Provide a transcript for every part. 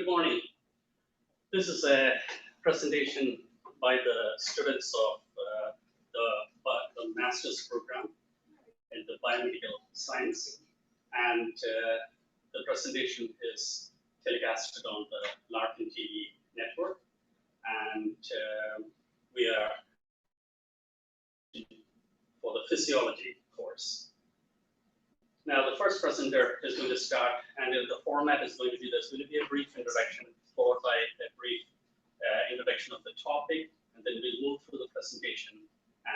Good morning. This is a presentation by the students of the master's program in the biomedical science, and the presentation is telecasted on the Larkin TV network, and we are for the physiology course. Now, the first presenter is going to start, and the format is going to be, there's going to be a brief introduction, followed by a brief introduction of the topic, and then we'll move through the presentation,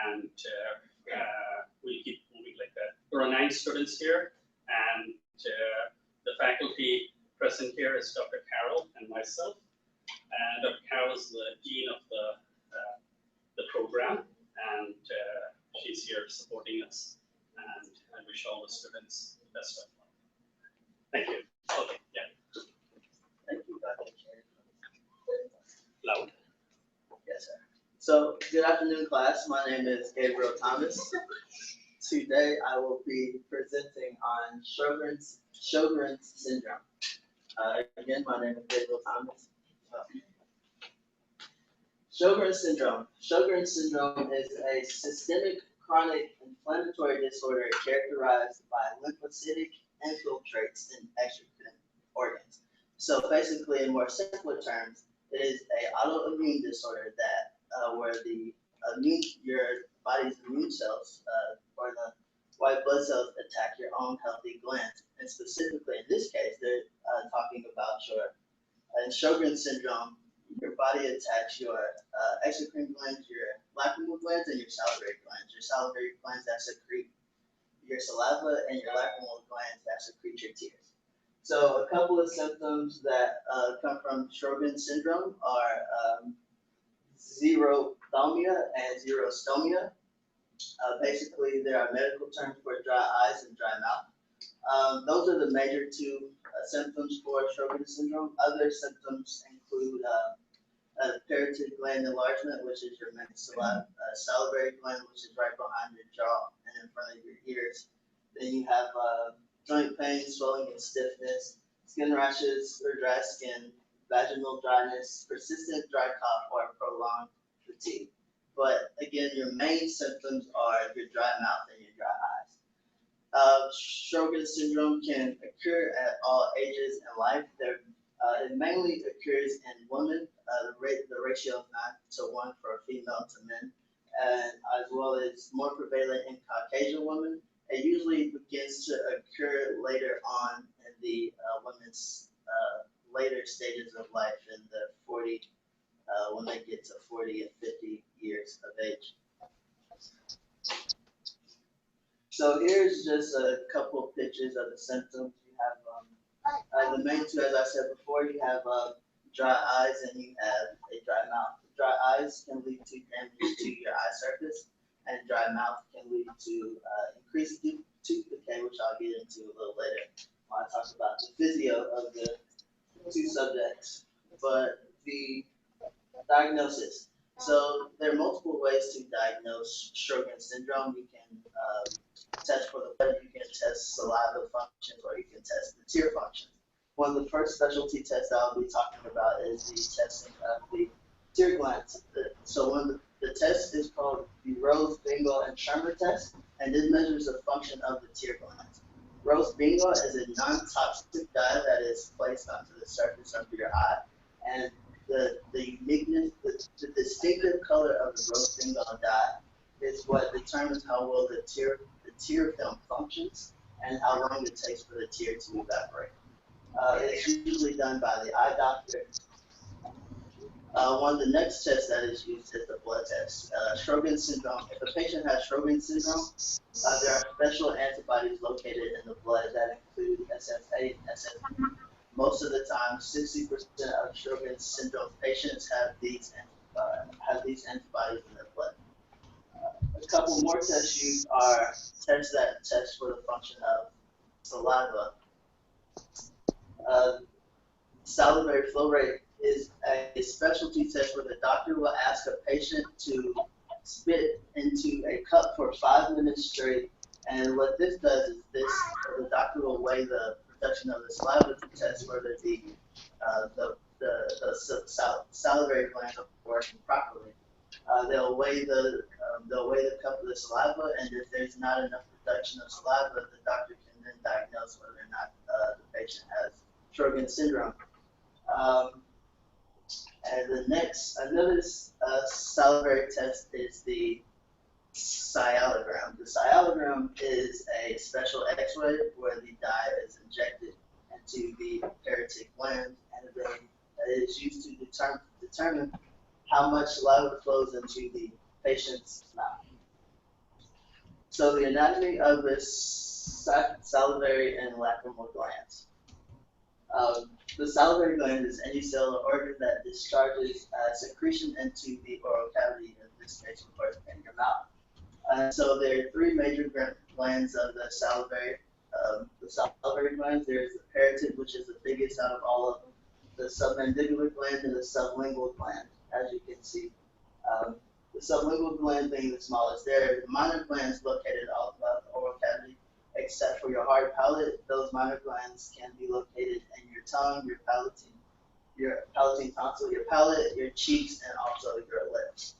and we'll keep moving like that. There are 9 students here, and the faculty present here is Dr. Carol and myself. And Dr. Carol is the dean of the program, and she's here supporting us. And I wish all the students the best of luck. Thank you. Okay, yeah. Thank you, Dr. Chair. Loud. Yes, sir. So, good afternoon, class. My name is Gabriel Thomas. Today, I will be presenting on Sjogren's syndrome. Again, my name is Gabriel Thomas. Sjogren's syndrome. Sjogren's syndrome is a systemic chronic inflammatory disorder characterized by lymphocytic infiltrates in exocrine organs. So basically, in more simpler terms, it is an autoimmune disorder that where your body's immune cells or the white blood cells attack your own healthy glands. And specifically in this case, they're talking about in Sjogren's syndrome, your body attacks your exocrine glands, your lacrimal glands, and your salivary glands. Your salivary glands that secrete your saliva, and your lacrimal glands that secrete your tears. So a couple of symptoms that come from Sjogren's syndrome are xerothymia and xerostomia. Basically, there are medical terms for dry eyes and dry mouth. Those are the major 2 symptoms for Sjogren's syndrome. Other symptoms include parotid gland enlargement, which is your main salivary gland, which is right behind your jaw and in front of your ears. Then you have joint pain, swelling, and stiffness, skin rashes or dry skin, vaginal dryness, persistent dry cough, or prolonged fatigue. But again, your main symptoms are your dry mouth and your dry eyes. Sjogren's syndrome can occur at all ages in life. It mainly occurs in women. The ratio is 9:1 for female to men, and as well as more prevalent in Caucasian women. It usually begins to occur later on in the women's later stages of life, in the 40, when they get to 40 and 50 years of age. So here's just a couple of pictures of the symptoms. You have the main 2, as I said before. You have dry eyes and you have a dry mouth. Dry eyes can lead to damage to your eye surface, and dry mouth can lead to increased tooth decay, which I'll get into a little later when I talk about the physio of the 2 subjects. But the diagnosis. So there are multiple ways to diagnose Sjogren's syndrome. You can test for the blood, you can test saliva functions, or you can test the tear functions. One of the first specialty tests I'll be talking about is the testing of the tear glands. So the test is called the Rose, Bingo, and Schirmer test, and it measures the function of the tear glands. Rose Bingo is a non-toxic dye that is placed onto the surface of your eye, and the uniqueness, the distinctive color of the Rose Bingo dye is what determines how well the tear film functions and how long it takes for the tear to evaporate. It's usually done by the eye doctor. One of the next tests that is used is the blood test. Sjogren's syndrome. If a patient has Sjogren's syndrome, there are special antibodies located in the blood that include SF8 and SF. Most of the time, 60% of Sjogren's syndrome patients have these antibodies in their blood. A couple more tests used are tests that test for the function of saliva. Salivary flow rate is a specialty test where the doctor will ask a patient to spit into a cup for 5 minutes straight. And what this does is the doctor will weigh the production of the saliva to test whether the salivary glands are working properly. They'll weigh the cup of the saliva, and if there's not enough production of saliva, the doctor can then diagnose whether or not the patient has Sjogren's syndrome. And another salivary test is the sialogram. The sialogram is a special X-ray where the dye is injected into the parotid gland, and then it is used to determine how much saliva flows into the patient's mouth. So the anatomy of the salivary and lacrimal glands. The salivary gland is any cell or organ that discharges secretion into the oral cavity, in this case, of course, in your mouth. So there are three major glands of the salivary glands. There's the parotid, which is the biggest out of all of them, the submandibular gland, and the sublingual gland, as you can see. The sublingual gland being the smallest. There are minor glands located all throughout the oral cavity, except for your hard palate. Those minor glands can be located in your tongue, your palatine tonsil, your palate, your cheeks, and also your lips.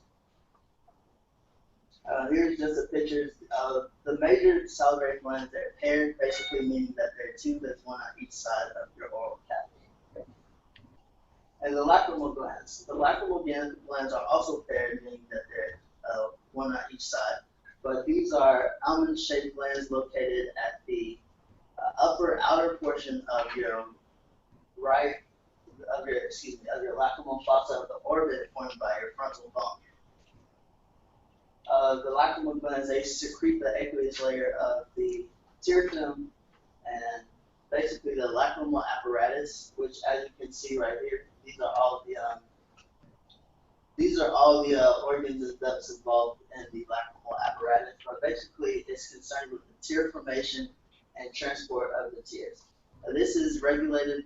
Here's just a picture of the major salivary glands. They're paired, basically meaning that there are two, there's one on each side of your oral cavity. And the lacrimal glands. The lacrimal glands are also paired, meaning that they're one on each side. But these are almond-shaped glands located at the upper outer portion of your lacrimal fossa of the orbit formed by your frontal bone. The lacrimal glands, they secrete the aqueous layer of the tear film and basically the lacrimal apparatus, which, as you can see right here, these are all the organs and ducts involved in the lacrimal apparatus. But basically, it's concerned with the tear formation and transport of the tears. This is regulated.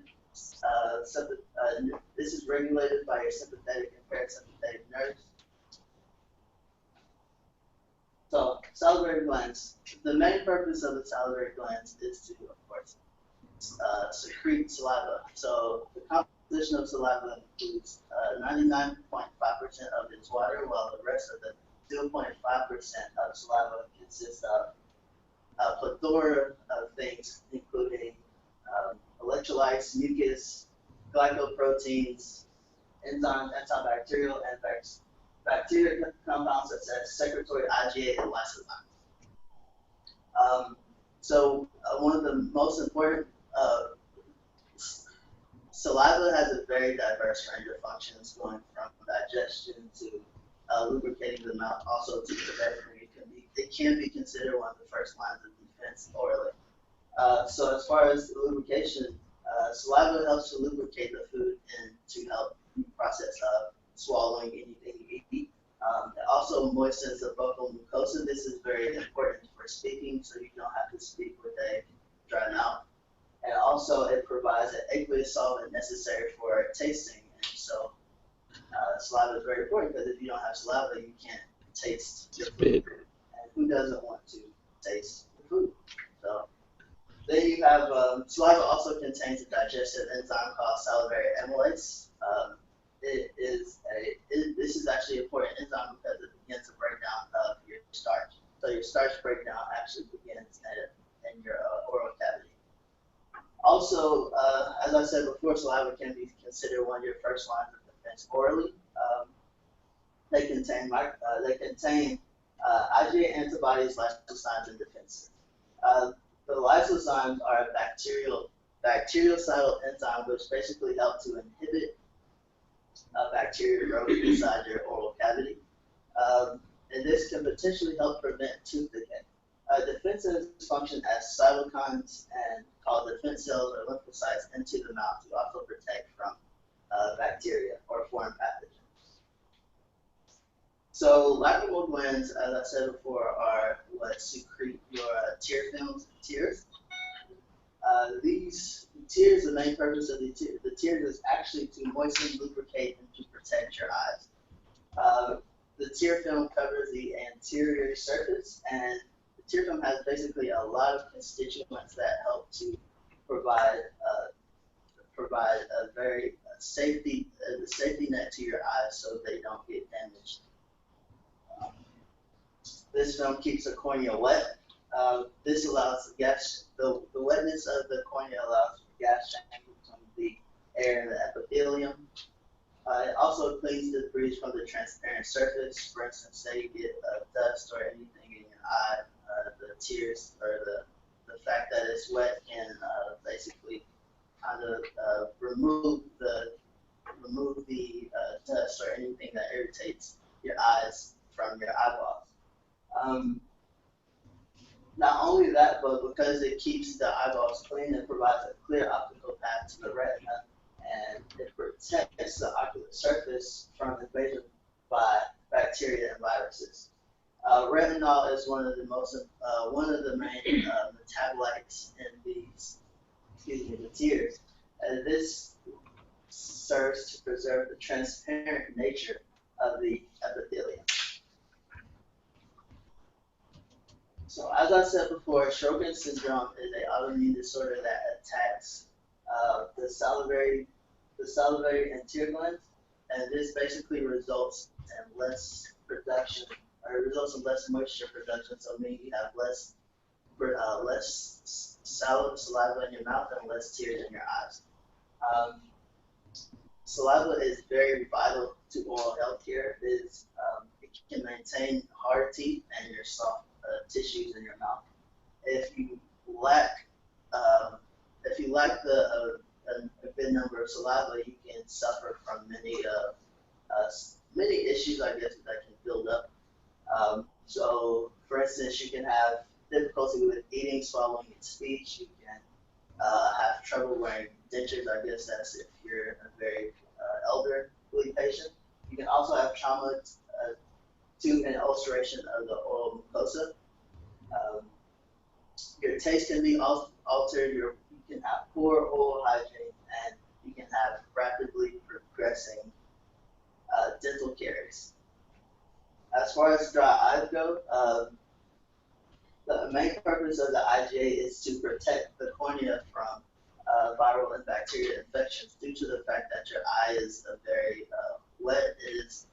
This is regulated by your sympathetic and parasympathetic nerves. So, salivary glands. The main purpose of the salivary glands is to, of course, secrete saliva. So, the composition of saliva includes 99.5% of its water, while the rest of the 0.5% of saliva consists of a plethora of things, including electrolytes, mucus, glycoproteins, enzymes, antibacterial, and bacteria compounds such as secretory IgA and lysozymes. One of the most important, saliva has a very diverse range of functions, going from digestion to lubricating the mouth, also to preventing. It can be considered one of the first lines of defense orally. So as far as lubrication, saliva helps to lubricate the food and to help the process of swallowing anything you eat. It also moistens the vocal mucosa. This is very important for speaking, so you don't have to speak with a dry mouth. And also, it provides an aqueous solvent necessary for tasting. And so, saliva is very important because if you don't have saliva, you can't taste your food. And who doesn't want to taste the food? So, then you have saliva also contains a digestive enzyme called salivary amylase. This is actually an important enzyme because it begins the breakdown of your starch. So your starch breakdown actually begins in your oral cavity. Also, as I said before, saliva can be considered one of your first lines of defense orally. They contain IgA antibodies, lysozymes, and defenses. The lysozymes are a bactericidal enzyme which basically help to inhibit bacteria growth inside your oral cavity. And this can potentially help prevent tooth decay. Defenses function as cytokines and called defense cells or lymphocytes into the mouth to also protect from bacteria or foreign pathogens. So lacrimal glands, as I said before, are what secrete your tear films and tears. These tears, the main purpose of the tears is actually to moisten, lubricate, and to protect your eyes. The tear film covers the anterior surface, and the tear film has basically a lot of constituents that help to provide provide a very safety net to your eyes so they don't get damaged. This film keeps the cornea wet. This allows the wetness of the cornea allows gas change between the air and the epithelium. It also cleans debris from the transparent surface. For instance, say you get dust or anything in your eye, the tears or the fact that it's wet can basically kind of remove the dust or anything that irritates your eyes from your eyeballs. Not only that, but because it keeps the eyeballs clean, it provides a clear optical path to the retina, and it protects the ocular surface from invasion by bacteria and viruses. Retinol is one of the main metabolites in the tears. This serves to preserve the transparent nature of the epithelium. So as I said before, Sjogren's syndrome is an autoimmune disorder that attacks the salivary and tear glands, and this basically results in less production, or results in less moisture production. So meaning you have less saliva in your mouth and less tears in your eyes. Saliva is very vital to oral health care. It can maintain hard teeth and your soft tissues in your mouth. If you lack a good number of saliva, you can suffer from many issues, I guess, that can build up. So, for instance, you can have difficulty with eating, swallowing, and speech. You can have trouble wearing dentures. I guess that's if you're a very elderly patient. You can also have trauma to an ulceration of the oral mucosa. Your taste can be altered. You can have poor oral hygiene, and you can have rapidly progressing dental caries. As far as dry eyes go, the main purpose of the IGA is to protect the cornea from viral and bacterial infections due to the fact that your eye is a very wet, is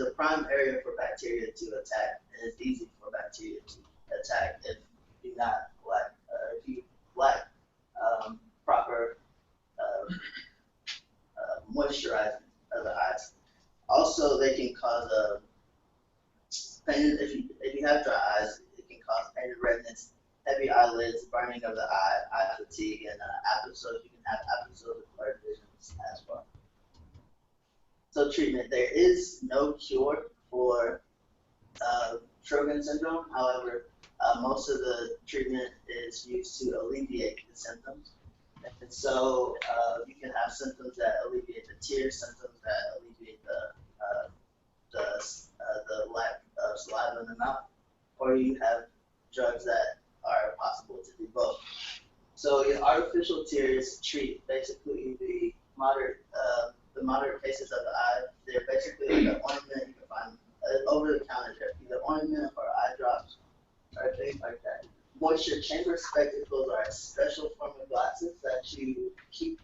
a prime area for bacteria to attack, and it's easy for bacteria to attack if you lack proper moisturizing of the eyes. Also, they can cause pain. If you have dry eyes, it can cause painted redness, heavy eyelids, burning of the eye fatigue, and episodes. You can have episodes of blurred visions as well. So treatment: there is no cure for Sjogren's syndrome. However, most of the treatment is used to alleviate the symptoms. And so you can have symptoms that alleviate the tears, symptoms that alleviate the lack of saliva in the mouth, or you have drugs that are possible to do both. So your artificial tears treat basically the moderate cases of the eye. They're basically like an ointment. You can find over-the-counter, either ointment or eye drops or things like that. Moisture chamber spectacles are a special form of glasses that you keep.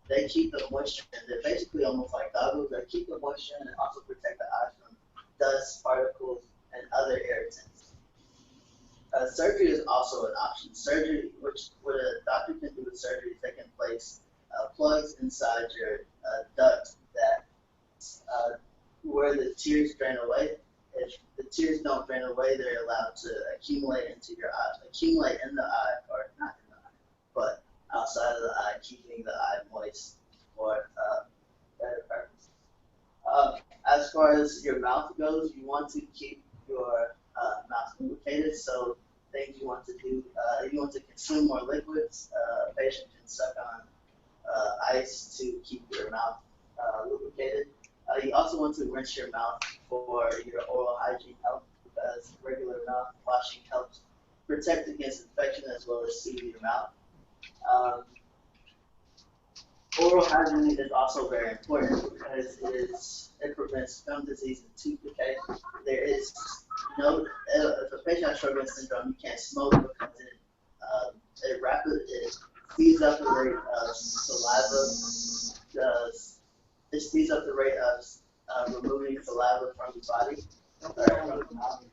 They keep the moisture, and they're basically almost like goggles that keep the moisture and also protect the eyes from dust, particles, and other irritants. Surgery is also an option. Surgery, what a doctor can do with surgery, is they can place plugs inside your duct that where the tears drain away. If the tears don't drain away, they're allowed to accumulate into your eye, accumulate in the eye, or not in the eye, but outside of the eye, keeping the eye moist for better purpose. As far as your mouth goes, you want to keep your mouth lubricated. So things you want to do, if you want to consume more liquids, a patient can suck on ice to keep your mouth lubricated. You also want to rinse your mouth for your oral hygiene health, because regular mouth washing helps protect against infection as well as soothe your mouth. Oral hygiene is also very important because it prevents gum disease and tooth decay. There is no, if a patient has Sjogren's syndrome, you can't smoke because it speeds up the rate of saliva. It speeds up the rate of removing saliva from the body, or from the mouth.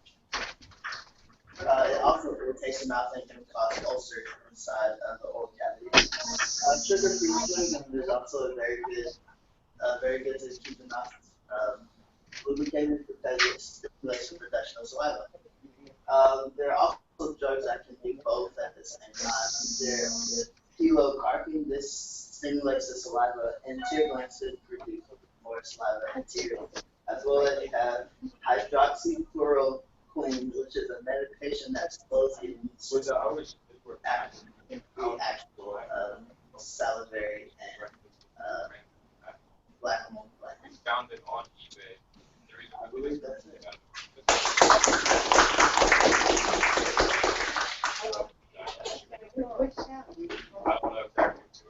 It also irritates the mouth and can cause ulcers inside of the oral cavity. Sugar-free chewing gum is also very good to keep the mouth lubricated because it stimulates the production of saliva. There are also drugs that can do both at the same time. There's pilocarpine. This stimulates the saliva anterior glands to produce more saliva anterior, as well as you have hydroxychloroquine, which is a medication that slows the actual salivary and Lacrimal Glands. Found it on eBay. I believe that's it. I don't know exactly.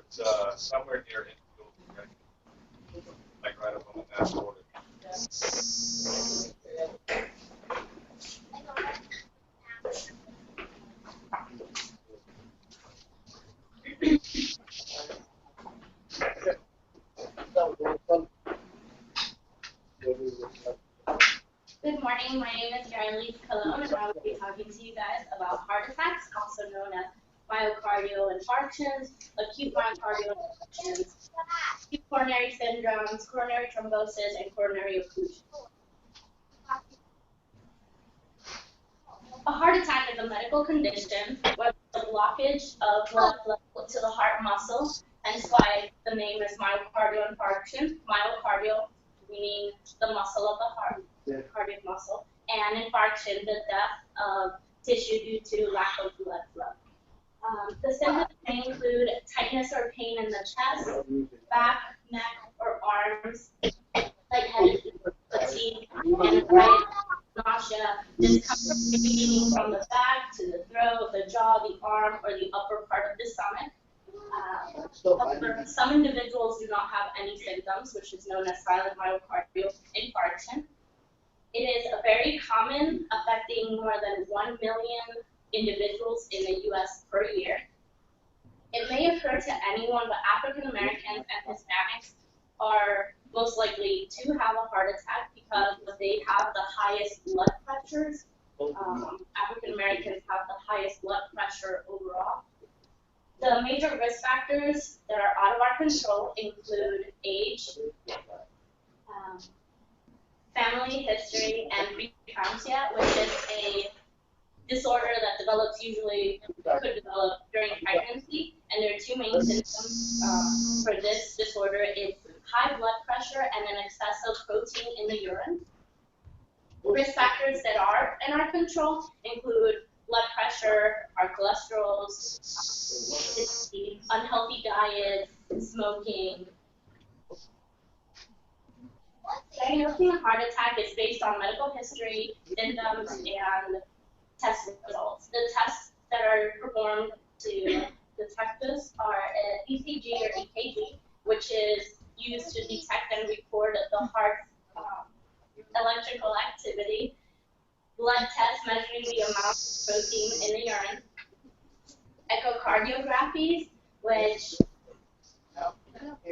It's somewhere near Infield, like right up on the mass border. Good morning, my name is Caroline Cologne, and I will be talking to you guys about heart attacks, also known as myocardial infarctions, acute myocardial infarctions, acute coronary syndromes, coronary thrombosis, and coronary occlusion. A heart attack is a medical condition where the blockage of blood flow to the heart muscle, hence why the name is myocardial infarction, myocardial meaning the muscle of the heart, cardiac muscle, and infarction, the death of tissue due to lack of blood flow. The symptoms may include tightness or pain in the chest, back, neck, or arms, lightheadedness, fatigue, anxiety, nausea, discomfort radiating from the back to the throat, the jaw, the arm, or the upper part of the stomach. However, some individuals do not have any symptoms, which is known as silent myocardial infarction. It is a very common, affecting more than 1 million individuals in the U.S. per year. It may occur to anyone, but African Americans and Hispanics are most likely to have a heart attack because they have the highest blood pressures. African Americans have the highest blood pressure overall. The major risk factors that are out of our control include age, family history, and preeclampsia, which is a disorder that develops could develop during pregnancy. And there are two main symptoms for this disorder. It's high blood pressure and an excess of protein in the urine. Risk factors that are in our control include blood pressure, our cholesterols, unhealthy diet, smoking. Diagnosing a heart attack is based on medical history, symptoms, and test results. The tests that are performed to detect this are ECG or EKG, which is used to detect and record the heart's electrical activity. Blood tests measuring the amount of protein in the urine. Echocardiographies, which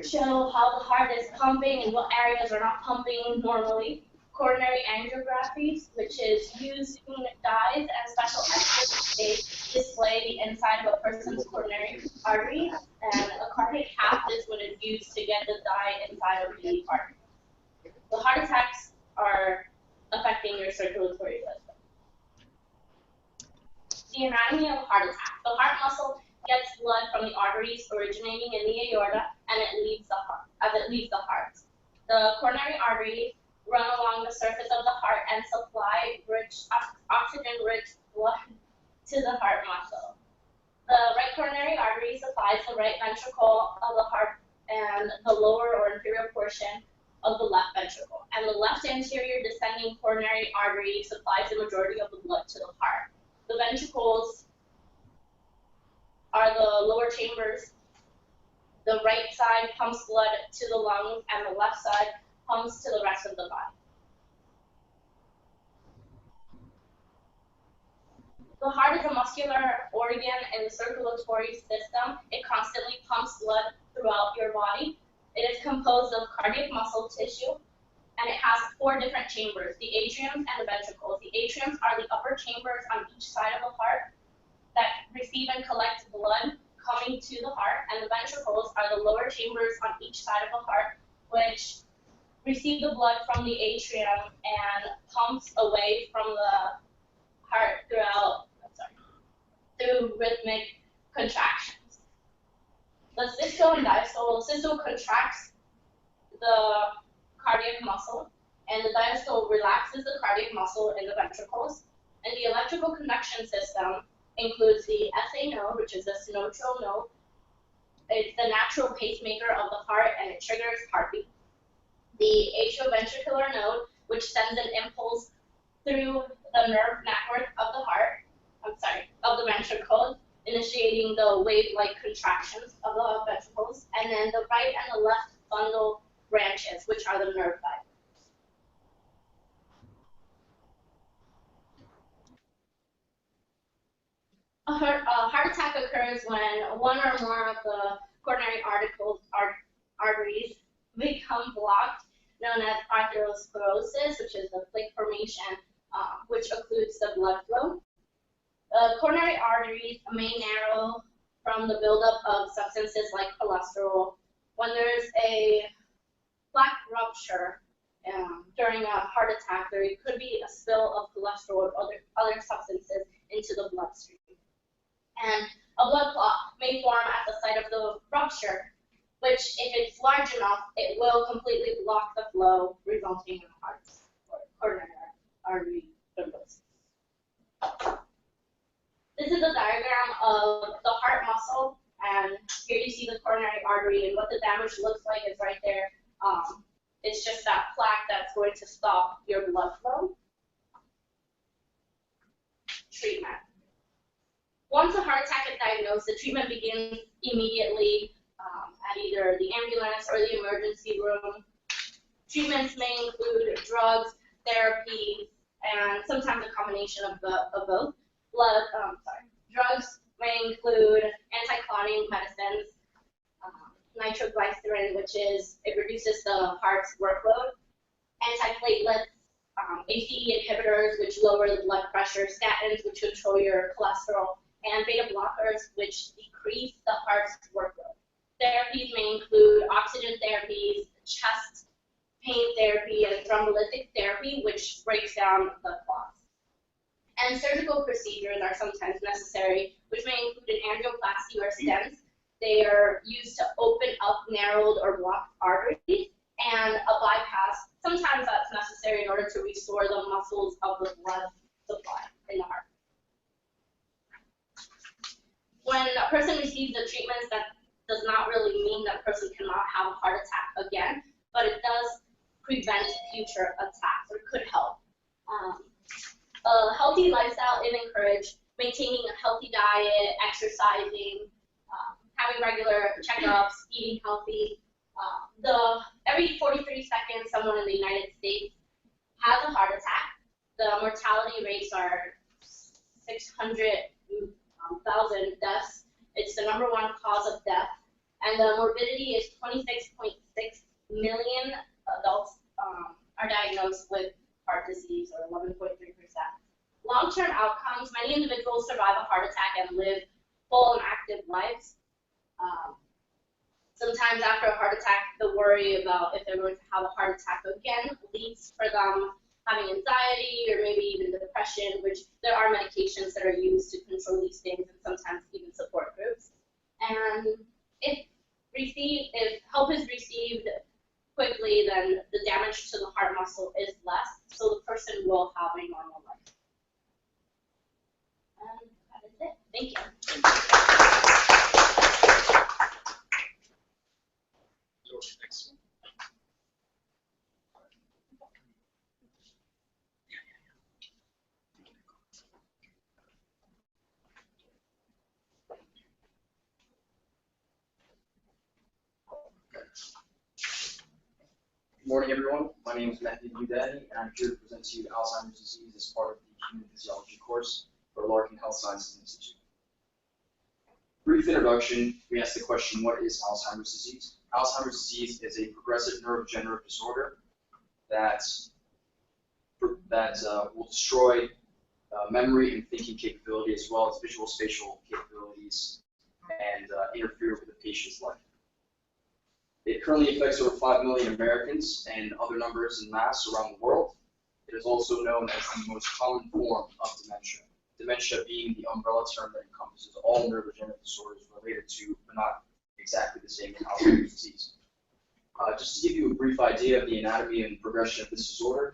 show how the heart is pumping and what areas are not pumping normally. Coronary angiographies, which is using dyes and special X-rays to display the inside of a person's coronary artery, and a cardiac cath is what is used to get the dye inside of the artery. The heart attacks are affecting your circulatory system. The anatomy of a heart attack. The heart muscle gets blood from the arteries originating in the aorta, and it leaves the heart. The coronary arteries run along the surface of the heart and supply oxygen-rich blood to the heart muscle. The right coronary artery supplies the right ventricle of the heart and the lower or inferior portion of the left ventricle. And the left anterior descending coronary artery supplies the majority of the blood to the heart. The ventricles are the lower chambers. The right side pumps blood to the lungs, and the left side pumps to the rest of the body. The heart is a muscular organ in the circulatory system. It constantly pumps blood throughout your body. It is composed of cardiac muscle tissue, and it has 4 different chambers, the atriums and the ventricles. The atriums are the upper chambers on each side of the heart that receive and collect blood coming to the heart, and the ventricles are the lower chambers on each side of the heart, which receive the blood from the atrium and pumps away from the heart through rhythmic contractions. The systole and diastole. Systole contracts the cardiac muscle, and the diastole relaxes the cardiac muscle in the ventricles. And the electrical conduction system includes the SA node, which is the sinoatrial node. It's the natural pacemaker of the heart, and it triggers heartbeat. The atrioventricular node, which sends an impulse through the nerve network of the heart, of the ventricle, initiating the wave-like contractions of the ventricles, and then the right and the left bundle branches, which are the nerve fibers. A heart attack occurs when one or more of the coronary arteries become blocked, known as atherosclerosis, which is the plaque formation, which occludes the blood flow. Coronary arteries may narrow from the buildup of substances like cholesterol. When there's a plaque rupture during a heart attack, there could be a spill of cholesterol or other substances into the bloodstream. And a blood clot may form at the site of the rupture, which, if it's large enough, it will completely block the flow, resulting in heart or coronary artery thrombosis. This is a diagram of the heart muscle, and here you see the coronary artery, and what the damage looks like is right there. It's just that plaque that's going to stop your blood flow. Treatment. Once a heart attack is diagnosed, the treatment begins immediately at either the ambulance or the emergency room. Treatments may include drugs, therapy, and sometimes a combination of both. Drugs may include anti-clotting medicines, nitroglycerin, which it reduces the heart's workload, antiplatelets, ACE inhibitors, which lower the blood pressure, statins, which control your cholesterol, and beta blockers, which decrease the heart's workload. Therapies may include oxygen therapies, chest pain therapy, and thrombolytic therapy, which breaks down the clots. And surgical procedures are sometimes necessary, which may include an angioplasty or stents. They are used to open up narrowed or blocked arteries, and a bypass. Sometimes that's necessary in order to restore the muscles of the blood supply in the heart. When a person receives the treatments, that does not really mean that person cannot have a heart attack again, but it does prevent future attacks, or could help. A healthy lifestyle is encouraged, maintaining a healthy diet, exercising, having regular checkups, eating healthy. Every 43 seconds, someone in the United States has a heart attack. The mortality rates are 600,000 deaths. It's the #1 cause of death, and the morbidity is 26.6 million adults are diagnosed with heart disease, or 11.3%. Long-term outcomes: many individuals survive a heart attack and live full and active lives. Sometimes after a heart attack, the worry about if they're going to have a heart attack again leads for them having anxiety or maybe even depression, which there are medications that are used to control these things, and sometimes even support groups. And if help is received quickly, then the damage to the heart muscle is less, so the person will have a normal life. And that is it. Thank you. Next one. Good morning, everyone. My name is Matthew Budani, and I'm here to present to you Alzheimer's disease as part of the Human Physiology course. or Larkin Health Sciences Institute. Brief introduction, we ask the question, what is Alzheimer's disease? Alzheimer's disease is a progressive neurodegenerative disorder that will destroy memory and thinking capability as well as visual spatial capabilities and interfere with the patient's life. It currently affects over 5 million Americans and other numbers in mass around the world. It is also known as the most common form of dementia. Dementia being the umbrella term that encompasses all neurodegenerative disorders related to, but not exactly the same, in Alzheimer's disease. Just to give you a brief idea of the anatomy and progression of this disorder,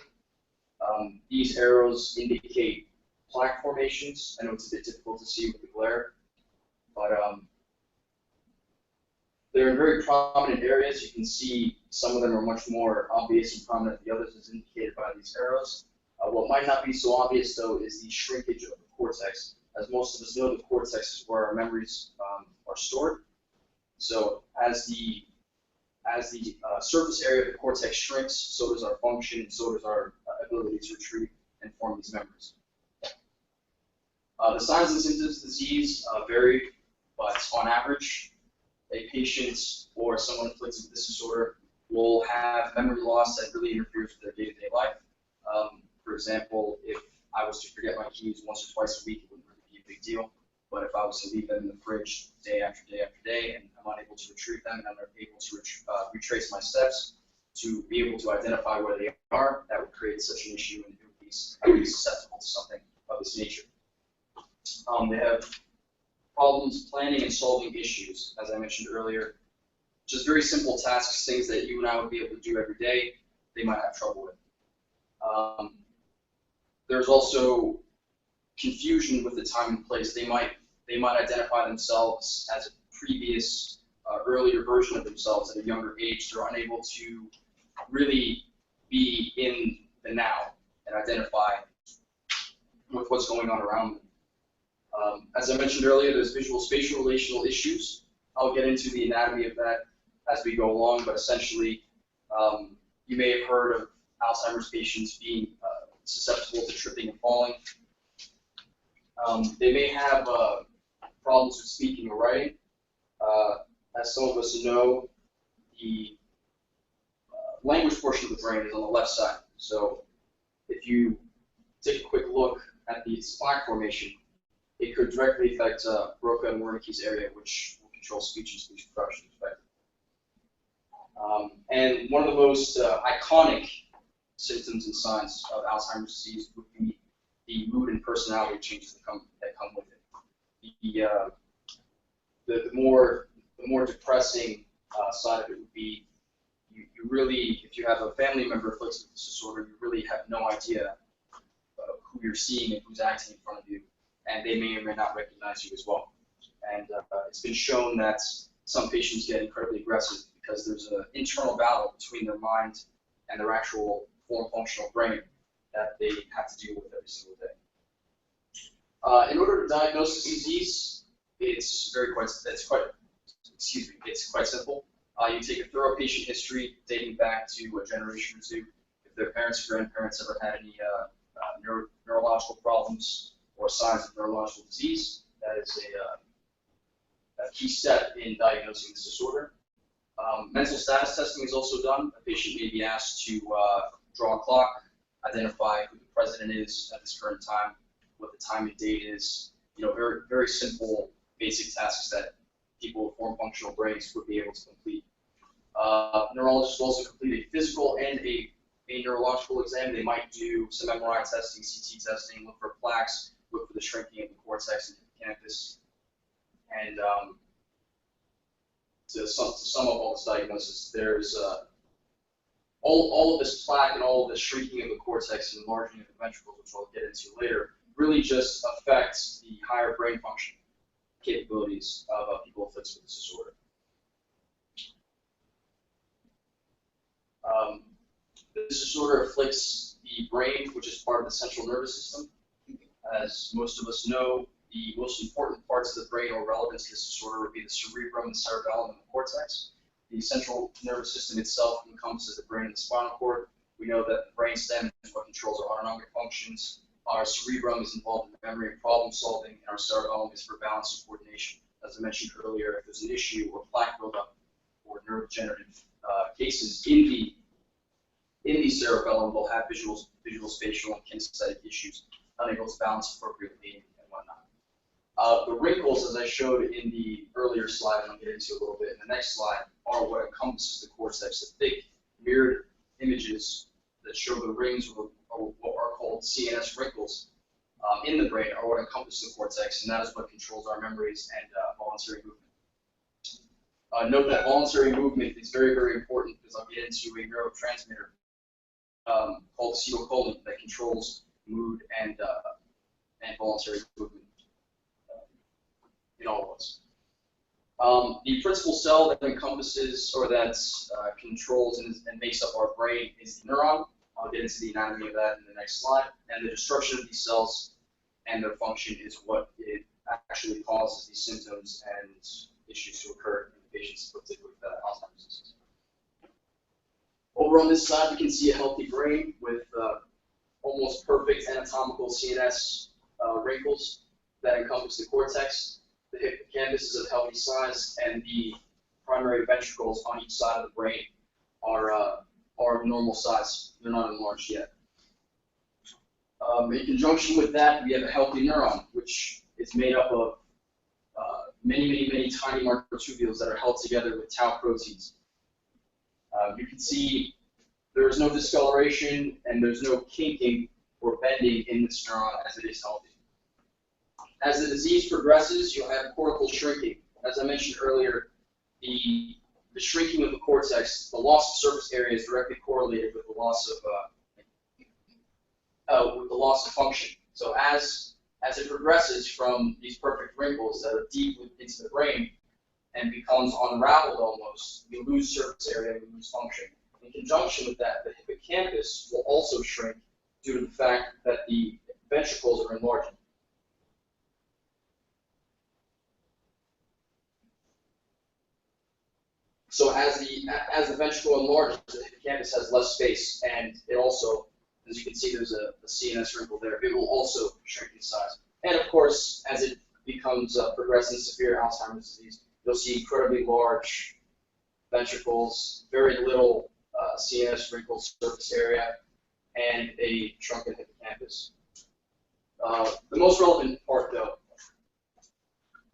these arrows indicate plaque formations. I know it's a bit difficult to see with the glare, but they're in very prominent areas. You can see some of them are much more obvious and prominent than the others, as indicated by these arrows. What might not be so obvious, though, is the shrinkage of the cortex. As most of us know, the cortex is where our memories are stored. So as the surface area of the cortex shrinks, so does our function, and so does our ability to retrieve and form these memories. The signs and symptoms of the disease vary, but on average, a patient or someone afflicted with this disorder will have memory loss that really interferes with their day-to-day life. For example, if I was to forget my keys once or twice a week, it wouldn't really be a big deal. But if I was to leave them in the fridge day after day after day, and I'm unable to retrieve them, and I'm able to retrace my steps to be able to identify where they are, that would create such an issue, and it would be susceptible to something of this nature. They have problems planning and solving issues, as I mentioned earlier. Just very simple tasks, things that you and I would be able to do every day, they might have trouble with. There's also confusion with the time and place. They might identify themselves as a previous, earlier version of themselves at a younger age. They're unable to really be in the now and identify with what's going on around them. As I mentioned earlier, there's visual spatial relational issues. I'll get into the anatomy of that as we go along, but essentially, you may have heard of Alzheimer's patients being susceptible to tripping and falling. They may have problems with speaking or writing. As some of us know, the language portion of the brain is on the left side. So if you take a quick look at the plaque formation, it could directly affect Broca and Wernicke's area, which will control speech and speech production, respectively. And one of the most iconic symptoms and signs of Alzheimer's disease would be the mood and personality changes that come with it. The more depressing side of it would be you really, if you have a family member afflicted with this disorder, you really have no idea who you're seeing and who's acting in front of you, and they may or may not recognize you as well. And it's been shown that some patients get incredibly aggressive because there's an internal battle between their mind and their actual functional brain that they have to deal with every single day. In order to diagnose this disease, it's quite simple. You take a thorough patient history dating back to a generation or two. If their parents or grandparents ever had any neurological problems or signs of neurological disease, that is a key step in diagnosing this disorder. Mental status testing is also done. A patient may be asked to draw a clock, identify who the president is at this current time, what the time and date is. Very, very simple, basic tasks that people with form functional brains would be able to complete. Neurologists will also complete a physical and a neurological exam. They might do some MRI testing, CT testing, look for plaques, look for the shrinking of the cortex and hippocampus. And to sum up all this diagnosis, there's all of this plaque and all of this shrinking of the cortex and enlarging of the ventricles, which I'll get into later, really just affects the higher brain function capabilities of people afflicted with this disorder. This disorder afflicts the brain, which is part of the central nervous system. As most of us know, the most important parts of the brain or relevant to this disorder would be the cerebrum, the cerebellum, and the cortex. The central nervous system itself encompasses the brain and the spinal cord. We know that the brainstem is what controls our autonomic functions, Our cerebrum is involved in memory and problem solving, and our cerebellum is for balance and coordination. As I mentioned earlier, if there's an issue or plaque buildup or neurodegenerative cases in the cerebellum, they'll have visual, spatial, and kinesthetic issues, unable to balance appropriately and whatnot. The wrinkles, as I showed in the earlier slide, and I'll get into a little bit in the next slide, are what encompasses the cortex. The thick mirrored images that show the rings or what are called CNS wrinkles in the brain are what encompass the cortex, and that is what controls our memories and voluntary movement. Note that voluntary movement is very, very important because I'll get into a neurotransmitter called acetylcholine that controls mood and voluntary movement in all of us. The principal cell that encompasses or that controls and makes up our brain is the neuron. I'll get into the anatomy of that in the next slide. And the destruction of these cells and their function is what it actually causes these symptoms and issues to occur in the patients, particularly with Alzheimer's disease. Over on this side, we can see a healthy brain with almost perfect anatomical CNS wrinkles that encompass the cortex. The hippocampus is of healthy size, and the primary ventricles on each side of the brain are normal size. They're not enlarged yet. In conjunction with that, we have a healthy neuron, which is made up of many tiny microtubules that are held together with tau proteins. You can see there is no discoloration and there's no kinking or bending in this neuron as it is healthy. As the disease progresses, you'll have cortical shrinking. As I mentioned earlier, the shrinking of the cortex, the loss of surface area is directly correlated with the loss of function. So as it progresses from these perfect wrinkles that are deep into the brain and becomes unraveled almost, we lose surface area, we lose function. In conjunction with that, the hippocampus will also shrink due to the fact that the ventricles are enlarging. So as the ventricle enlarges, the hippocampus has less space, and it also, as you can see, there's a CNS wrinkle there. It will also shrink in size. And of course, as it becomes progressive severe Alzheimer's disease, you'll see incredibly large ventricles, very little CNS wrinkle surface area, and a shrunken hippocampus. The most relevant part, though,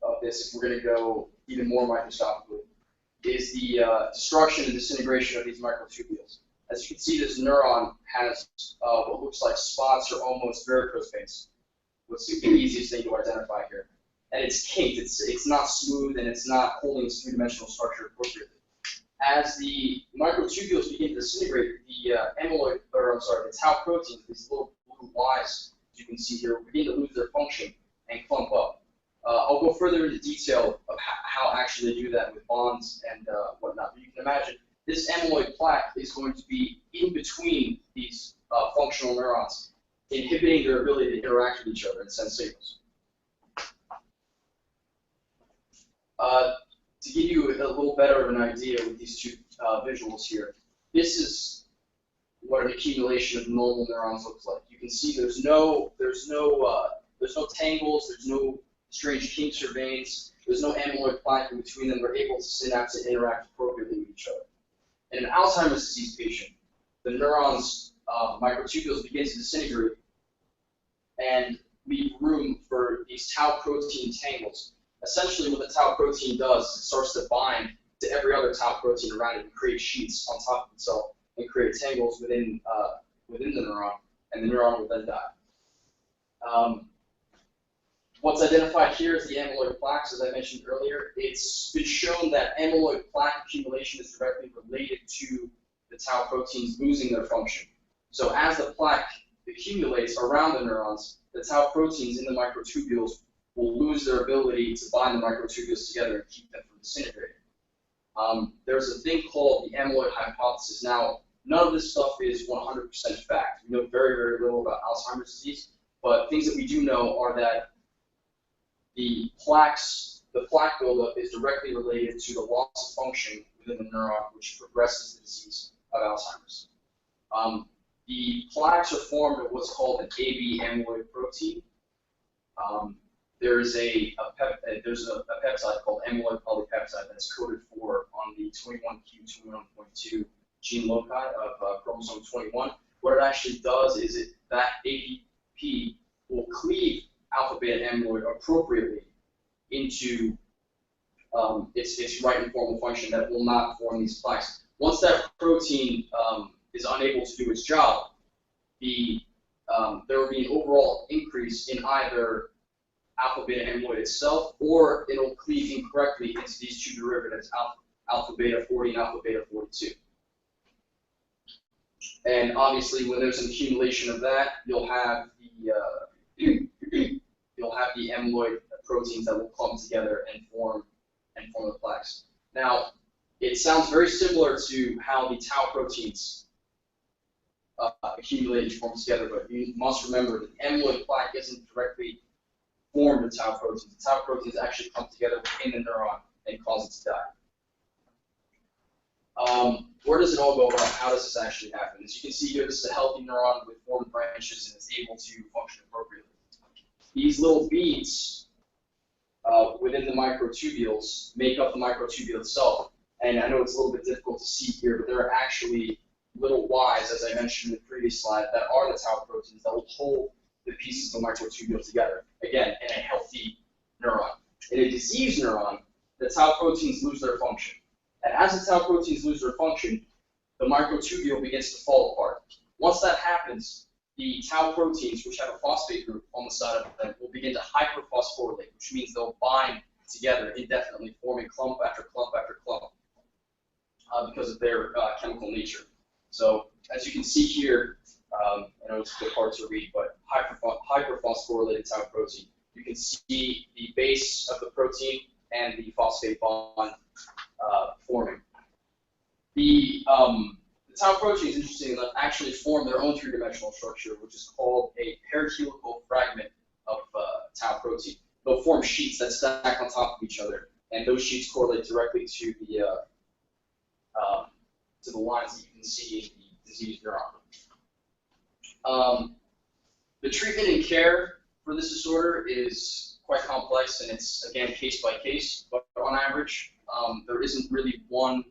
of this, if we're going to go even more microscopically, is the destruction and disintegration of these microtubules. As you can see, this neuron has what looks like spots or almost varicose veins. What's the easiest thing to identify here? And it's kinked. It's not smooth, and it's not holding its three-dimensional structure appropriately. As the microtubules begin to disintegrate, the the tau proteins, these little blue Ys, as you can see here, begin to lose their function and clump up. I'll go further into detail of how actually they do that with bonds and whatnot. But you can imagine this amyloid plaque is going to be in between these functional neurons, inhibiting their ability to interact with each other and send signals. To give you a little better of an idea with these two visuals here, this is what an accumulation of normal neurons looks like. You can see there's no tangles, there's no strange kinks or veins, there's no amyloid plaque in between them. They're able to synapse and interact appropriately with each other. In an Alzheimer's disease patient, the neurons, microtubules begin to disintegrate and leave room for these tau protein tangles. Essentially, what the tau protein does is it starts to bind to every other tau protein around it and create sheets on top of itself and create tangles within the neuron, and the neuron will then die. What's identified here is the amyloid plaques, as I mentioned earlier. It's been shown that amyloid plaque accumulation is directly related to the tau proteins losing their function. So as the plaque accumulates around the neurons, the tau proteins in the microtubules will lose their ability to bind the microtubules together and keep them from disintegrating. There's a thing called the Amyloid Hypothesis. Now, none of this stuff is 100% fact. We know very, very little about Alzheimer's disease, but things that we do know are that the plaque buildup is directly related to the loss of function within the neuron, which progresses the disease of Alzheimer's. the plaques are formed of what's called an AB amyloid protein. There's a peptide called amyloid polypeptide that's coded for on the 21q21.2 gene loci of chromosome 21. What it actually does is that APP will cleave alpha beta amyloid appropriately into its right and formal function that will not form these plaques. Once that protein is unable to do its job, there will be an overall increase in either alpha beta amyloid itself, or it'll cleave incorrectly into these two derivatives, alpha beta 40 and alpha beta 42. And obviously, when there's an accumulation of that, you'll have the amyloid proteins that will clump together and form the plaques. Now, it sounds very similar to how the tau proteins accumulate and form together, but you must remember that the amyloid plaque isn't directly formed in tau proteins. The tau proteins actually come together within the neuron and cause it to die. Where does it all go wrong? How does this actually happen? As you can see here, this is a healthy neuron with formed branches and it's able to function appropriately. These little beads within the microtubules make up the microtubule itself. And I know it's a little bit difficult to see here, but there are actually little Ys, as I mentioned in the previous slide, that are the tau proteins that will hold the pieces of the microtubule together, again, in a healthy neuron. In a diseased neuron, the tau proteins lose their function. And as the tau proteins lose their function, the microtubule begins to fall apart. Once that happens, the tau proteins, which have a phosphate group on the side of them, will begin to hyperphosphorylate, which means they'll bind together indefinitely, forming clump after clump after clump because of their chemical nature. So as you can see here, I know it's a bit hard to read, but hyperphosphorylated tau protein. You can see the base of the protein and the phosphate bond forming. The tau proteins, interestingly enough, actually form their own three-dimensional structure, which is called a perihelical fragment of tau protein. They'll form sheets that stack on top of each other, and those sheets correlate directly to the lines that you can see in the diseased neuron. The treatment and care for this disorder is quite complex, and it's, again, case by case, but on average, there isn't really one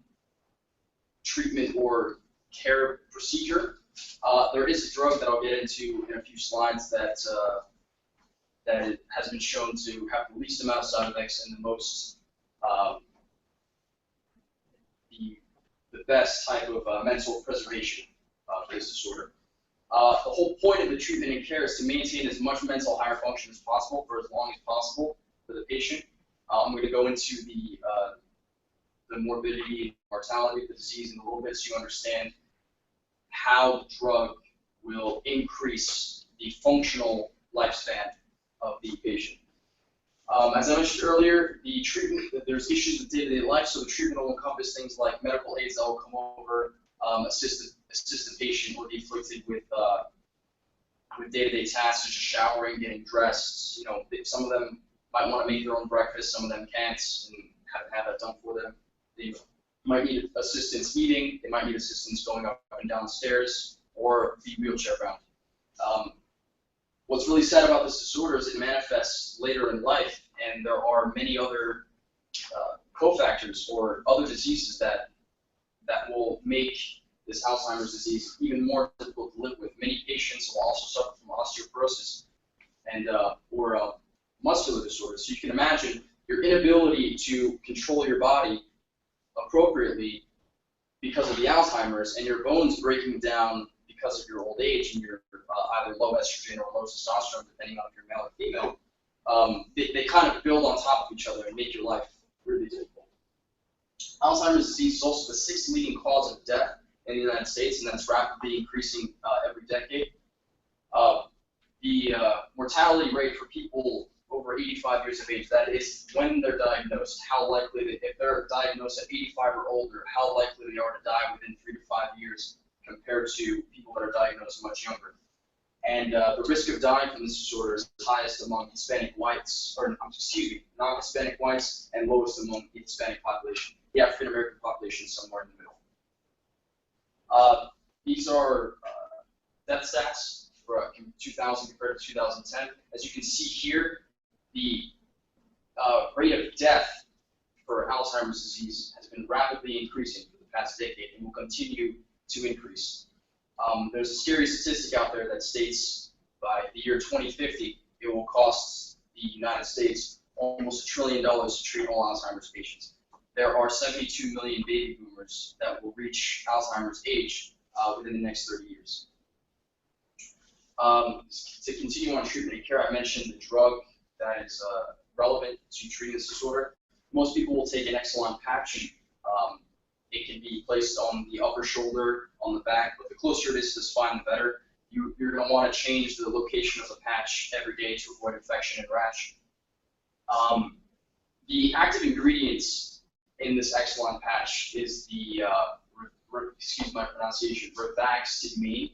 treatment or care procedure. There is a drug that I'll get into in a few slides that it has been shown to have the least amount of side effects and the most, the best type of mental preservation for this disorder. The whole point of the treatment and care is to maintain as much mental higher function as possible for as long as possible for the patient. I'm going to go into the morbidity and mortality of the disease in a little bit so you understand how the drug will increase the functional lifespan of the patient. As I mentioned earlier, the treatment, there's issues with day-to-day life, so the treatment will encompass things like medical aids that will come over, assist the patient or be afflicted with day-to-day tasks such as showering, getting dressed. You know, some of them might want to make their own breakfast, some of them can't and haven't had that done for them. They might need assistance eating, they might need assistance going up and down the stairs, or be wheelchair bound. What's really sad about this disorder is it manifests later in life, and there are many other cofactors or other diseases that will make this Alzheimer's disease even more difficult to live with. Many patients will also suffer from osteoporosis and or muscular disorders. So you can imagine your inability to control your body appropriately because of the Alzheimer's, and your bones breaking down because of your old age and your either low estrogen or low testosterone, depending on if you're male or female. They kind of build on top of each other and make your life really difficult. Alzheimer's disease is also the 6th leading cause of death in the United States, and that's rapidly increasing every decade. The mortality rate for people over 85 years of age, that is when they're diagnosed, how likely, if they're diagnosed at 85 or older, how likely they are to die within 3 to 5 years compared to people that are diagnosed much younger. And the risk of dying from this disorder is highest among Hispanic whites, or non-Hispanic whites, and lowest among the Hispanic population. The African American population is somewhere in the middle. These are death stats for 2000 compared to 2010. As you can see here, the rate of death for Alzheimer's disease has been rapidly increasing for the past decade and will continue to increase. There's a scary statistic out there that states by the year 2050, it will cost the United States almost $1 trillion to treat all Alzheimer's patients. There are 72 million baby boomers that will reach Alzheimer's age within the next 30 years. To continue on treatment and care, I mentioned the drug that is relevant to treating this disorder. Most people will take an Exelon patch. It can be placed on the upper shoulder, on the back, but the closer it is to the spine, the better. You're going to want to change the location of the patch every day to avoid infection and rash. The active ingredients in this Exelon patch is the, excuse my pronunciation, rifaximin,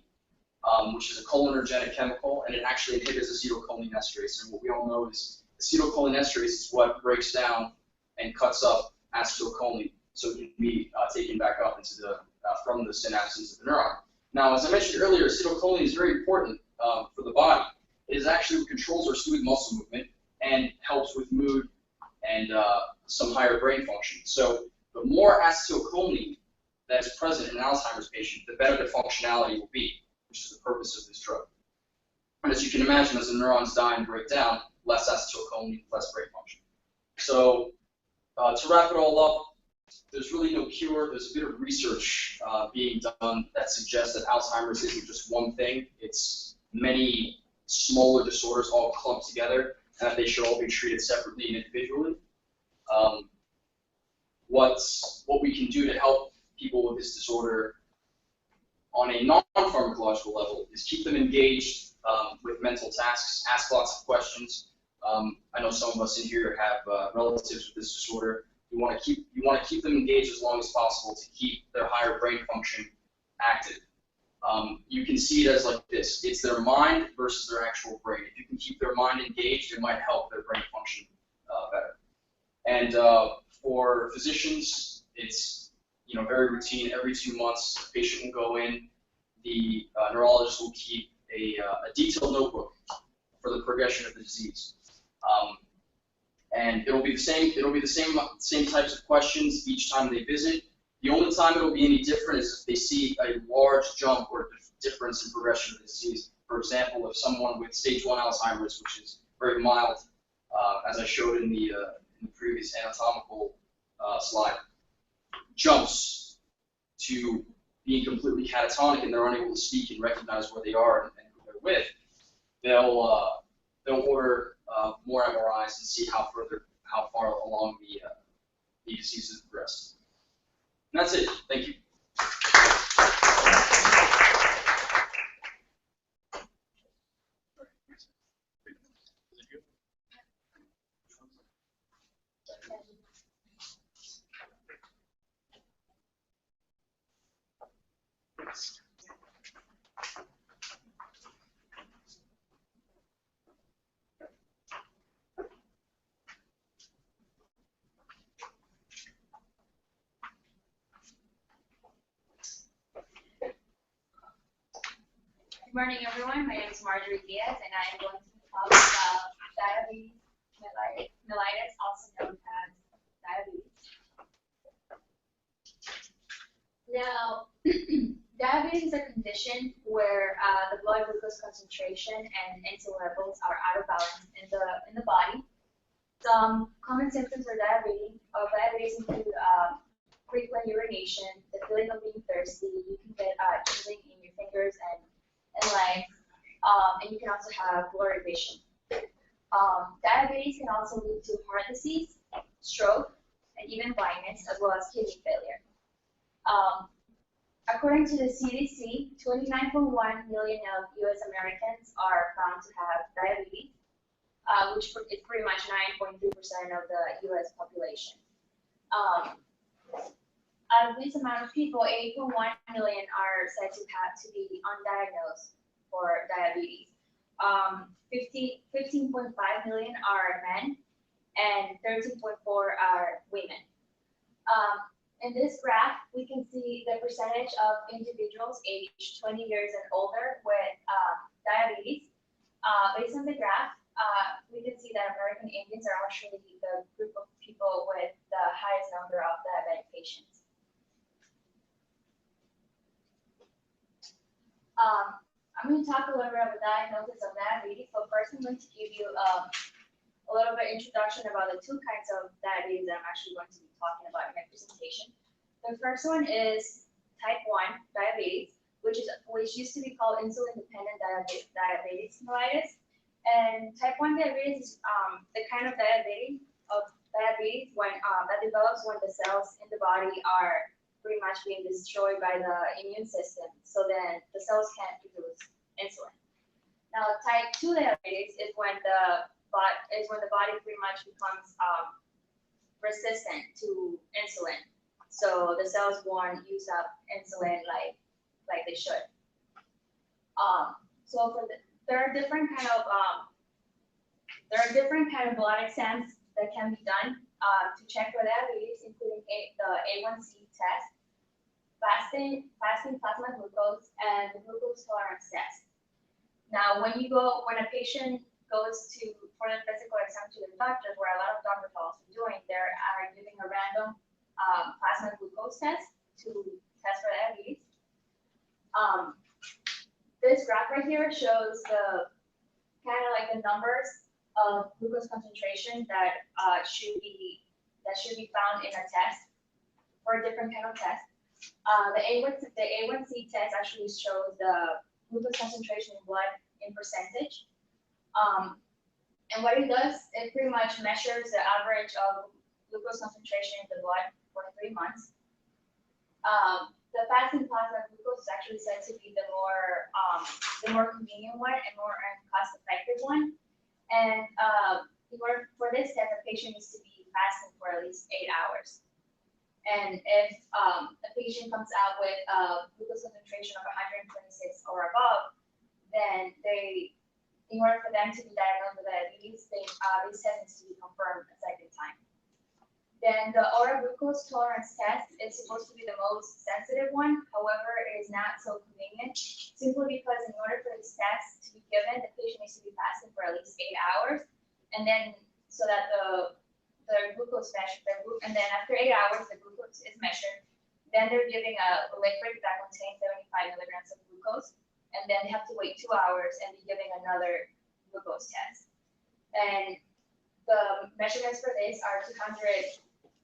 which is a cholinergic chemical, and it actually inhibits acetylcholinesterase. And what we all know is acetylcholinesterase is what breaks down and cuts up acetylcholine, so it can be taken back up into the from the synapse into the neuron. Now, as I mentioned earlier, acetylcholine is very important for the body. It is actually what controls our smooth muscle movement and helps with mood and some higher brain function. So the more acetylcholine that is present in an Alzheimer's patient, the better the functionality will be, which is the purpose of this drug. And as you can imagine, as the neurons die and break down, less acetylcholine, less brain function. So to wrap it all up, there's really no cure. There's a bit of research being done that suggests that Alzheimer's isn't just one thing. It's many smaller disorders all clumped together, and that they should all be treated separately and individually. What we can do to help people with this disorder on a non-pharmacological level is keep them engaged with mental tasks, ask lots of questions. I know some of us in here have relatives with this disorder. You want to keep them engaged as long as possible to keep their higher brain function active. You can see it as like this. It's their mind versus their actual brain. If you can keep their mind engaged, it might help their brain function better. And for physicians, it's very routine. Every 2 months, the patient will go in. The neurologist will keep a detailed notebook for the progression of the disease. And it'll be the same types of questions each time they visit. The only time it'll be any different is if they see a large jump or difference in progression of the disease. For example, if someone with stage 1 Alzheimer's, which is very mild, as I showed in the previous anatomical slide, jumps to being completely catatonic and they're unable to speak and recognize where they are and who they're with, they'll order more MRIs and see how far along the disease has progressed. And that's it. Thank you. Good morning, everyone. My name is Marjorie Diaz, and I am going to talk about diabetes mellitus, also known as diabetes. Now, diabetes is a condition where the blood glucose concentration and insulin levels are out of balance in the body. Some common symptoms of diabetes include frequent urination, the feeling of being thirsty. You can get tingling in your fingers and legs, and you can also have blurry vision. Diabetes can also lead to heart disease, stroke, and even blindness, as well as kidney failure. According to the CDC, 29.1 million of U.S. Americans are found to have diabetes, which is pretty much 9.3% of the U.S. population. Out of this amount of people, 8.1 million are said to be undiagnosed for diabetes. 15.5 million are men, and 13.4 are women. In this graph, we can see the percentage of individuals aged 20 years and older with diabetes. Based on the graph, we can see that American Indians are actually the group of people with the highest number of diabetic patients. I'm going to talk a little bit about the diagnosis of diabetes. So first, I'm going to give you a little bit introduction about the two kinds of diabetes that I'm actually going to be talking about in my presentation. The first one is type 1 diabetes, which used to be called insulin-dependent diabetes mellitus. And type 1 diabetes is the kind of diabetes when that develops when the cells in the body are pretty much being destroyed by the immune system. So then the cells can't produce insulin. Now, type 2 diabetes is when the body pretty much becomes resistant to insulin. So the cells won't use up insulin like they should. So there are different kind of blood exams that can be done to check for diabetes, including the A1C test, fasting plasma glucose, and the glucose tolerance test. Now, when a patient goes for the physical exam to the doctor, where a lot of doctors are also doing, they are giving a random plasma glucose test to test for diabetes. This graph right here shows the kind of like the numbers of glucose concentration that should be found in a test for a different kind of test. The A1C test actually shows the glucose concentration in blood in percentage. And what it does, it pretty much measures the average of glucose concentration in the blood for 3 months. The fasting plasma glucose is actually said to be the more convenient one and more cost-effective one. And in order for this test, the patient needs to be fasting for at least 8 hours. And if a patient comes out with a glucose concentration of 126 or above, then in order for them to be diagnosed with diabetes, these tests need to be confirmed a second time. Then the oral glucose tolerance test is supposed to be the most sensitive one. However, it is not so convenient, simply because in order for this test to be given, the patient needs to be fasting for at least 8 hours, and then so that the glucose measured, and then after 8 hours, the glucose is measured. Then they're giving a liquid that contains 75 milligrams of glucose, and then they have to wait 2 hours and be giving another glucose test. And the measurements for this are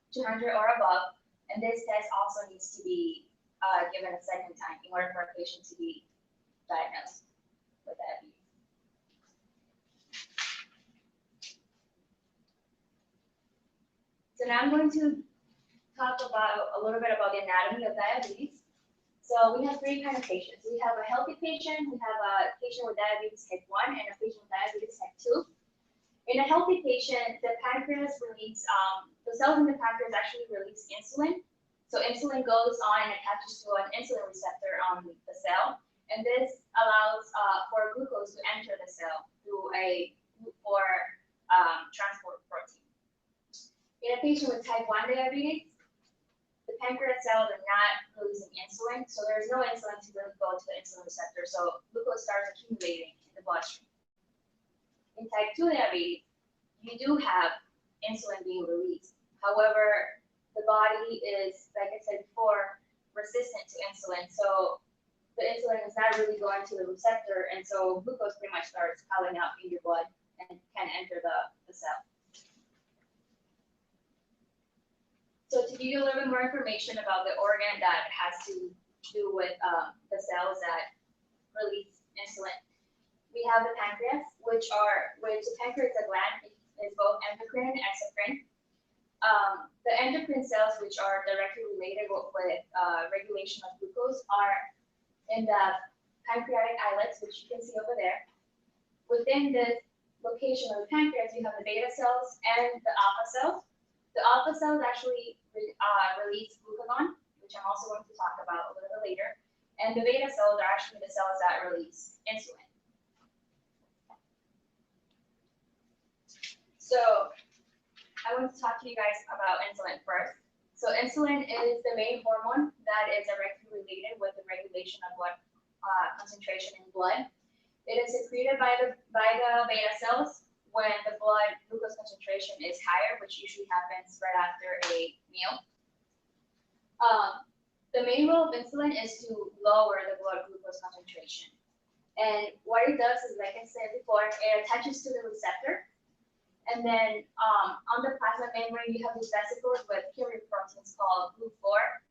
200 or above, and this test also needs to be given a second time in order for a patient to be diagnosed with diabetes. So now I'm going to talk a little bit about the anatomy of diabetes. So we have 3 kinds of patients. We have a healthy patient, we have a patient with diabetes type 1, and a patient with diabetes type 2. In a healthy patient, the pancreas the cells in the pancreas actually release insulin. So insulin goes on and attaches to an insulin receptor on the cell, and this allows for glucose to enter the cell through a transport protein. In a patient with type 1 diabetes, the pancreas cells are not releasing insulin, so there's no insulin to really go to the insulin receptor, so glucose starts accumulating in the bloodstream. In type 2 diabetes, you do have insulin being released. However, the body is, like I said before, resistant to insulin, so the insulin is not really going to the receptor, and so glucose pretty much starts piling up in your blood and can enter the cell. So to give you a little bit more information about the organ that has to do with the cells that release insulin, we have the pancreas, which the pancreas is a gland, is both endocrine and exocrine. The endocrine cells, which are directly related with regulation of glucose, are in the pancreatic islets, which you can see over there. Within this location of the pancreas, you have the beta cells and the alpha cells. The alpha cells actually release glucagon, which I'm also going to talk about a little bit later. And the beta cells are actually the cells that release insulin. So I want to talk to you guys about insulin first. So insulin is the main hormone that is directly related with the regulation of blood concentration in blood. It is secreted by the beta cells when the blood glucose concentration is higher, which usually happens right after a meal. The main role of insulin is to lower the blood glucose concentration. And what it does is, like I said before, it attaches to the receptor. And then on the plasma membrane, you have these vesicles with carrier proteins called GLU4,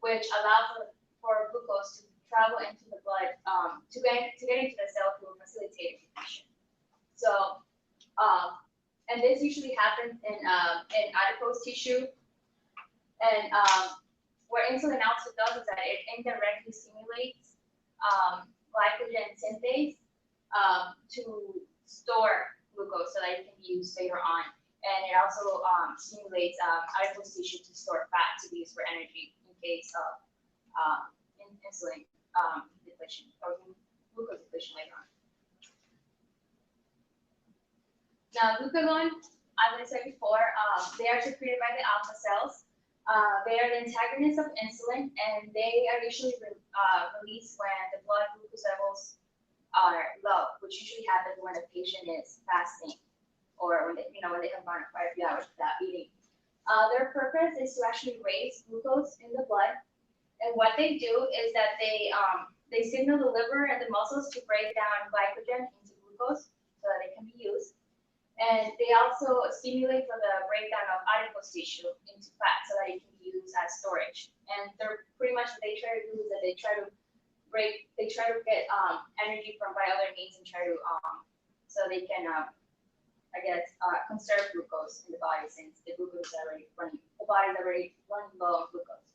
which allow for glucose to travel into the blood to get into the cell through facilitated diffusion. So, and this usually happens in adipose tissue. And what insulin also does is that it indirectly stimulates glycogen synthase to store glucose so that it can be used later on. And it also stimulates adipose tissue to store fat to be used for energy in case of insulin depletion or glucose depletion later on. Now, glucagon, as I said before, they are secreted by the alpha cells. They are the antagonists of insulin, and they are usually released when the blood glucose levels are low, which usually happens when a patient is fasting or when they come on quite a few hours without eating. Their purpose is to actually raise glucose in the blood, and what they do is that they signal the liver and the muscles to break down glycogen into glucose so that it can be used. And they also stimulate for the breakdown of adipose tissue into fat so that it can be used as storage. And they're pretty much what they try to do is that they try to get energy from by other means and try to so they can conserve glucose in the body since the glucose is already running, the body is already running low on glucose.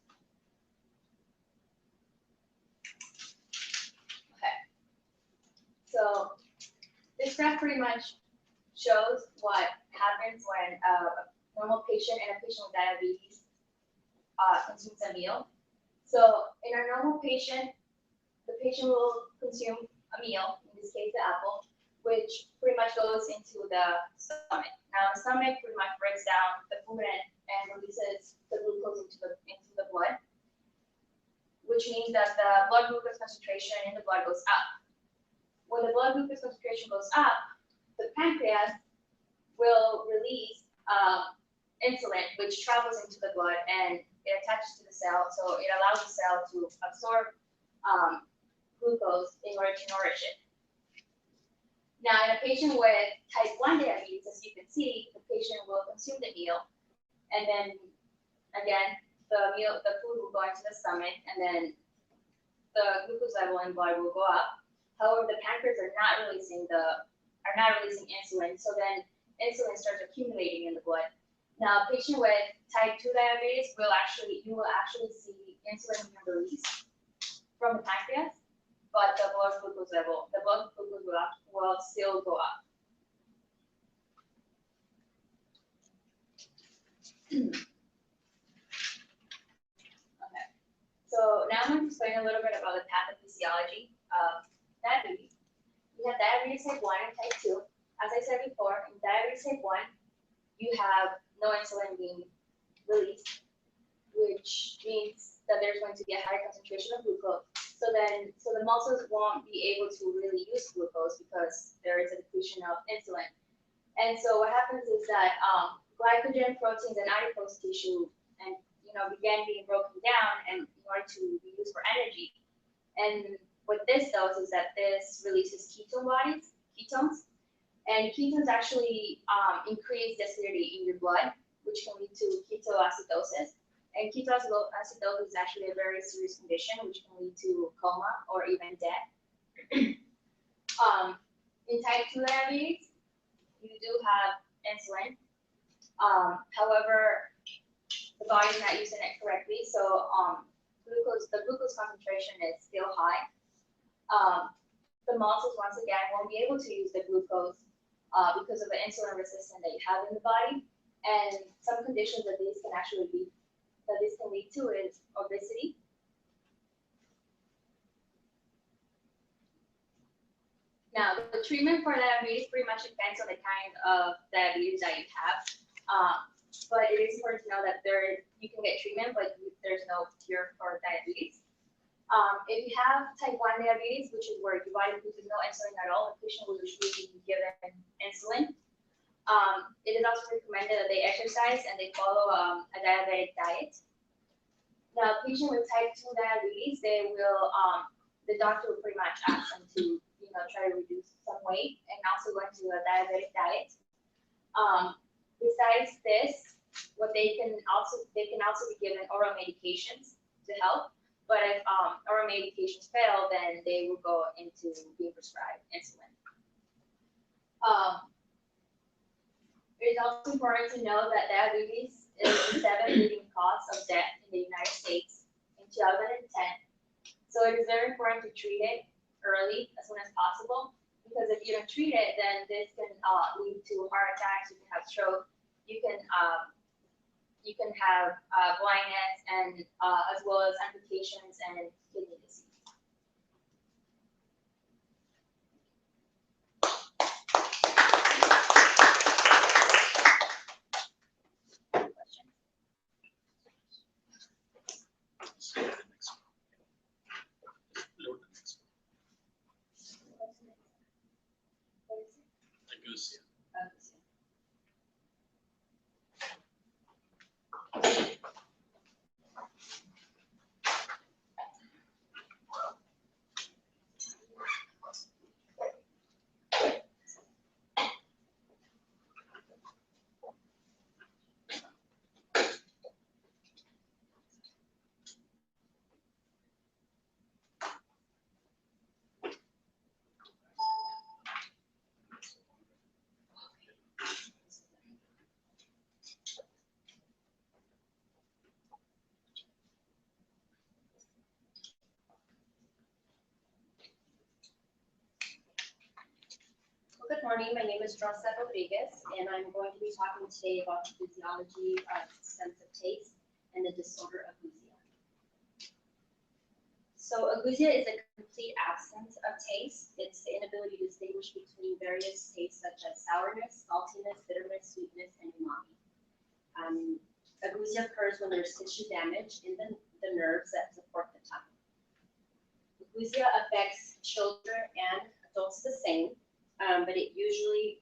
Okay. So this graph pretty much shows what happens when a normal patient and a patient with diabetes consumes a meal. So in a normal patient, the patient will consume a meal, in this case the apple, which pretty much goes into the stomach. Now the stomach pretty much breaks down the food and releases the glucose into the blood, which means that the blood glucose concentration in the blood goes up. When the blood glucose concentration goes up, the pancreas will release insulin, which travels into the blood and it attaches to the cell, so it allows the cell to absorb glucose in order to nourish it. Now, in a patient with type 1 diabetes, as you can see, the patient will consume the meal, and then again, the food will go into the stomach, and then the glucose level in blood will go up. However, the pancreas are not releasing insulin, so then insulin starts accumulating in the blood. Now, a patient with type 2 diabetes you will actually see insulin being released from the pancreas, but the blood glucose will still go up. Okay, so now I'm going to explain a little bit about the pathophysiology of diabetes. We have diabetes type 1 and type 2. As I said before, in diabetes type 1, you have no insulin being released, which means that there's going to be a high concentration of glucose. So the muscles won't be able to really use glucose because there is a depletion of insulin. And so what happens is that glycogen, proteins, and adipose tissue began being broken down and in order to be used for energy. And what this does is that this releases ketones, and ketones actually increase the acidity in your blood, which can lead to ketoacidosis. And ketoacidosis is actually a very serious condition, which can lead to coma or even death. In type 2 diabetes, you do have insulin. However, the body is not using it correctly, so the glucose concentration is still high. The muscles, once again, won't be able to use the glucose because of the insulin resistance that you have in the body. And some conditions that this can lead to is obesity. Now, the treatment for diabetes pretty much depends on the kind of diabetes that you have. but it is important to know that you can get treatment, but there's no cure for diabetes. If you have type 1 diabetes, which is where your body produces no insulin at all, the patient will usually be given insulin. It is also recommended that they exercise and they follow a diabetic diet. Now, patient with type 2 diabetes, they will, the doctor will pretty much ask them to, try to reduce some weight and also go into a diabetic diet. Besides this, what they can also be given oral medications to help. But if oral medications fail, then they will go into being prescribed insulin. It is also important to know that diabetes is the 7th leading cause of death in the United States in 2010. So it is very important to treat it early, as soon as possible, because if you don't treat it, then this can lead to heart attacks, you can have stroke, you can have blindness, and as well as amputations and kidney disease. Good morning, my name is Rosa Rodriguez, and I'm going to be talking today about the physiology of sense of taste and the disorder of agousia. So agousia is a complete absence of taste. It's the inability to distinguish between various tastes such as sourness, saltiness, bitterness, sweetness, and umami. Agousia occurs when there's tissue damage in the nerves that support the tongue. Agousia affects children and adults the same. But it usually,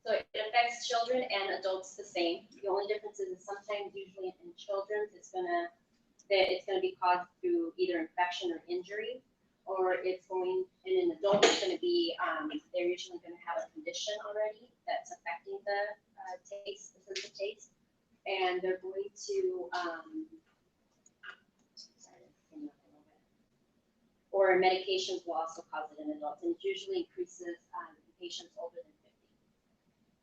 So it affects children and adults the same. The only difference is sometimes, usually in children, it's gonna be caused through either infection or injury, or it's going, and in adults, it's gonna be, they're usually gonna have a condition already that's affecting the taste, the sense of taste, and they're going to, or medications will also cause it in adults, and it usually increases in patients older than 50.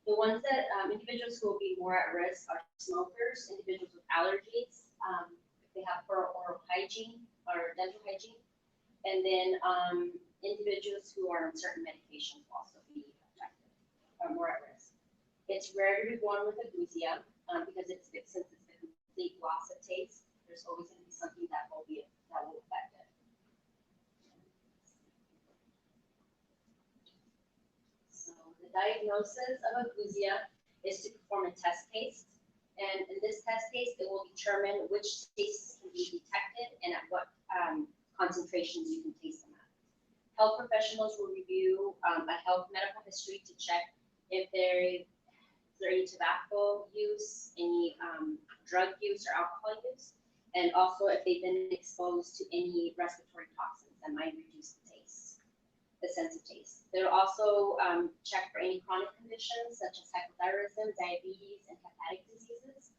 The ones that, individuals who will be more at risk are smokers, individuals with allergies, if they have poor oral hygiene or dental hygiene, and then individuals who are on certain medications will also be affected, or more at risk. It's rare to be born with agousia because since it's the complete loss of taste, there's always going to be something that will affect it. So the diagnosis of agousia is to perform a test case, and in this test case, it will determine which tastes can be detected and at what concentrations you can taste them at. Health professionals will review a health medical history to check if there is any tobacco use, any drug use or alcohol use, and also if they've been exposed to any respiratory toxins that might reduce the taste, the sense of taste. They'll also check for any chronic conditions such as hypothyroidism, diabetes, and hepatic diseases.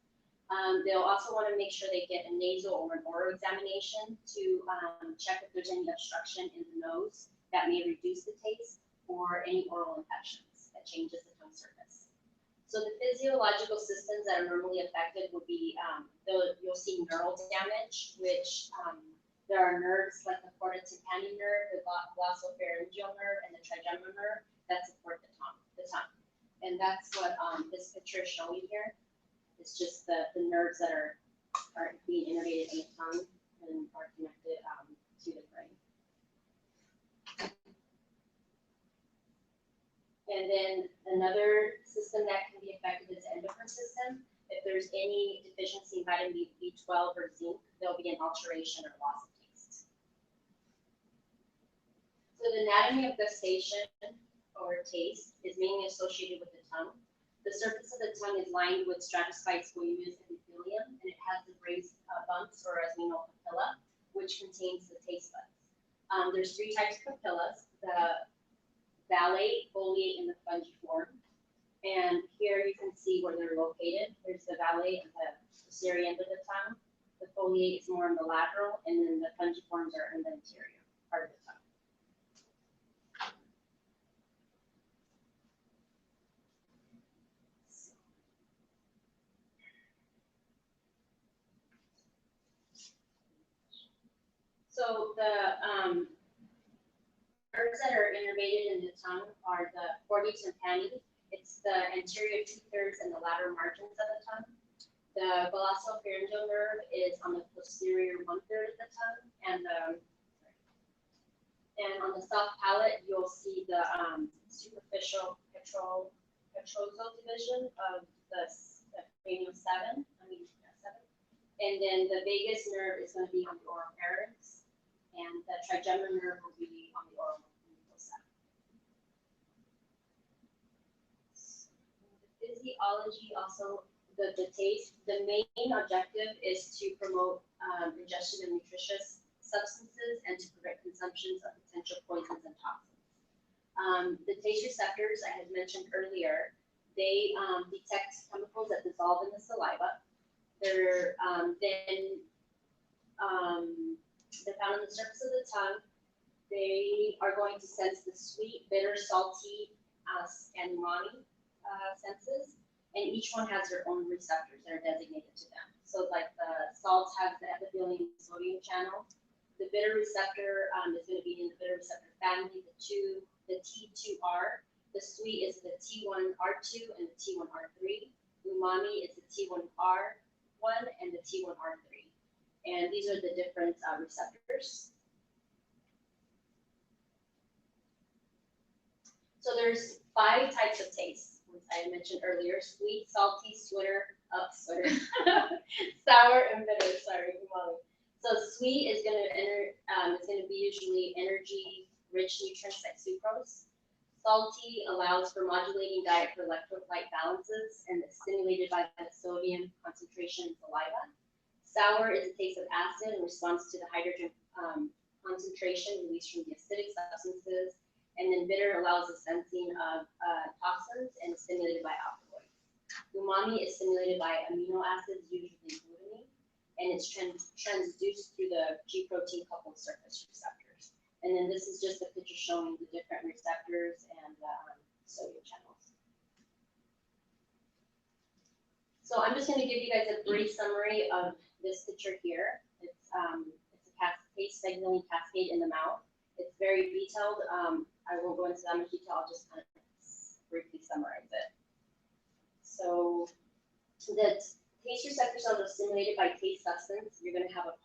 They'll also want to make sure they get a nasal or an oral examination to check if there's any obstruction in the nose that may reduce the taste, or any oral infections that changes the tongue surface. So the physiological systems that are normally affected would be, you'll see neural damage, which there are nerves like the cortex nerve, the glossopharyngeal nerve, and the trigeminal nerve that support the tongue. And that's what this picture is showing here. It's just the nerves that are are being innervated in the tongue and are connected to the brain. And then another system that can be affected is the endocrine system. If there's any deficiency in vitamin B12 or zinc, there'll be an alteration or loss of taste. So the anatomy of gustation or taste is mainly associated with the tongue. The surface of the tongue is lined with stratified squamous epithelium, and it has the raised bumps, or as we know, papilla, which contains the taste buds. There's three types of papillas: the valate, foliate, and the fungiform. And here you can see where they're located. There's the valate at the posterior end of the tongue. The foliate is more on the lateral, and then the fungiforms are in the anterior part of the tongue. So the nerves that are innervated in the tongue are the cortex and tympani. It's the anterior 2/3 and the lateral margins of the tongue. The glossopharyngeal nerve is on the posterior 1/3 of the tongue, and on the soft palate you'll see the superficial petrosal division of the cranial 7. And then the vagus nerve is going to be on the oropharynx, and the trigeminal nerve will be on the oral side. The physiology also, the taste, the main objective is to promote ingestion of nutritious substances and to prevent consumptions of potential poisons and toxins. The taste receptors I had mentioned earlier, they detect chemicals that dissolve in the saliva. They're found on the surface of the tongue. They are going to sense the sweet, bitter, salty, and umami senses, and each one has their own receptors that are designated to them. So like the salt has the epithelium sodium channel. The bitter receptor is going to be in the bitter receptor family, the T2R. The sweet is the T1R2 and the T1R3. Umami is the T1R1 and the T1R3. And these are the different receptors. So there's 5 types of taste, which I mentioned earlier: sweet, salty, sour, and bitter. Sorry, umami. So sweet is going to be usually energy-rich nutrients like sucrose. Salty allows for modulating diet for electrolyte balances, and it's stimulated by the sodium concentration in saliva. Sour is a taste of acid in response to the hydrogen concentration released from the acidic substances. And then bitter allows the sensing of toxins and is stimulated by alkaloids. Umami is stimulated by amino acids, usually glutamine, and it's transduced through the G protein coupled surface receptors. And then this is just a picture showing the different receptors and sodium channels. So I'm just going to give you guys a brief summary of this picture here. It's a taste signaling cascade in the mouth. It's very detailed. I won't go into that much detail. I'll just kind of briefly summarize it. So the taste receptors are stimulated by taste substance. You're going to have a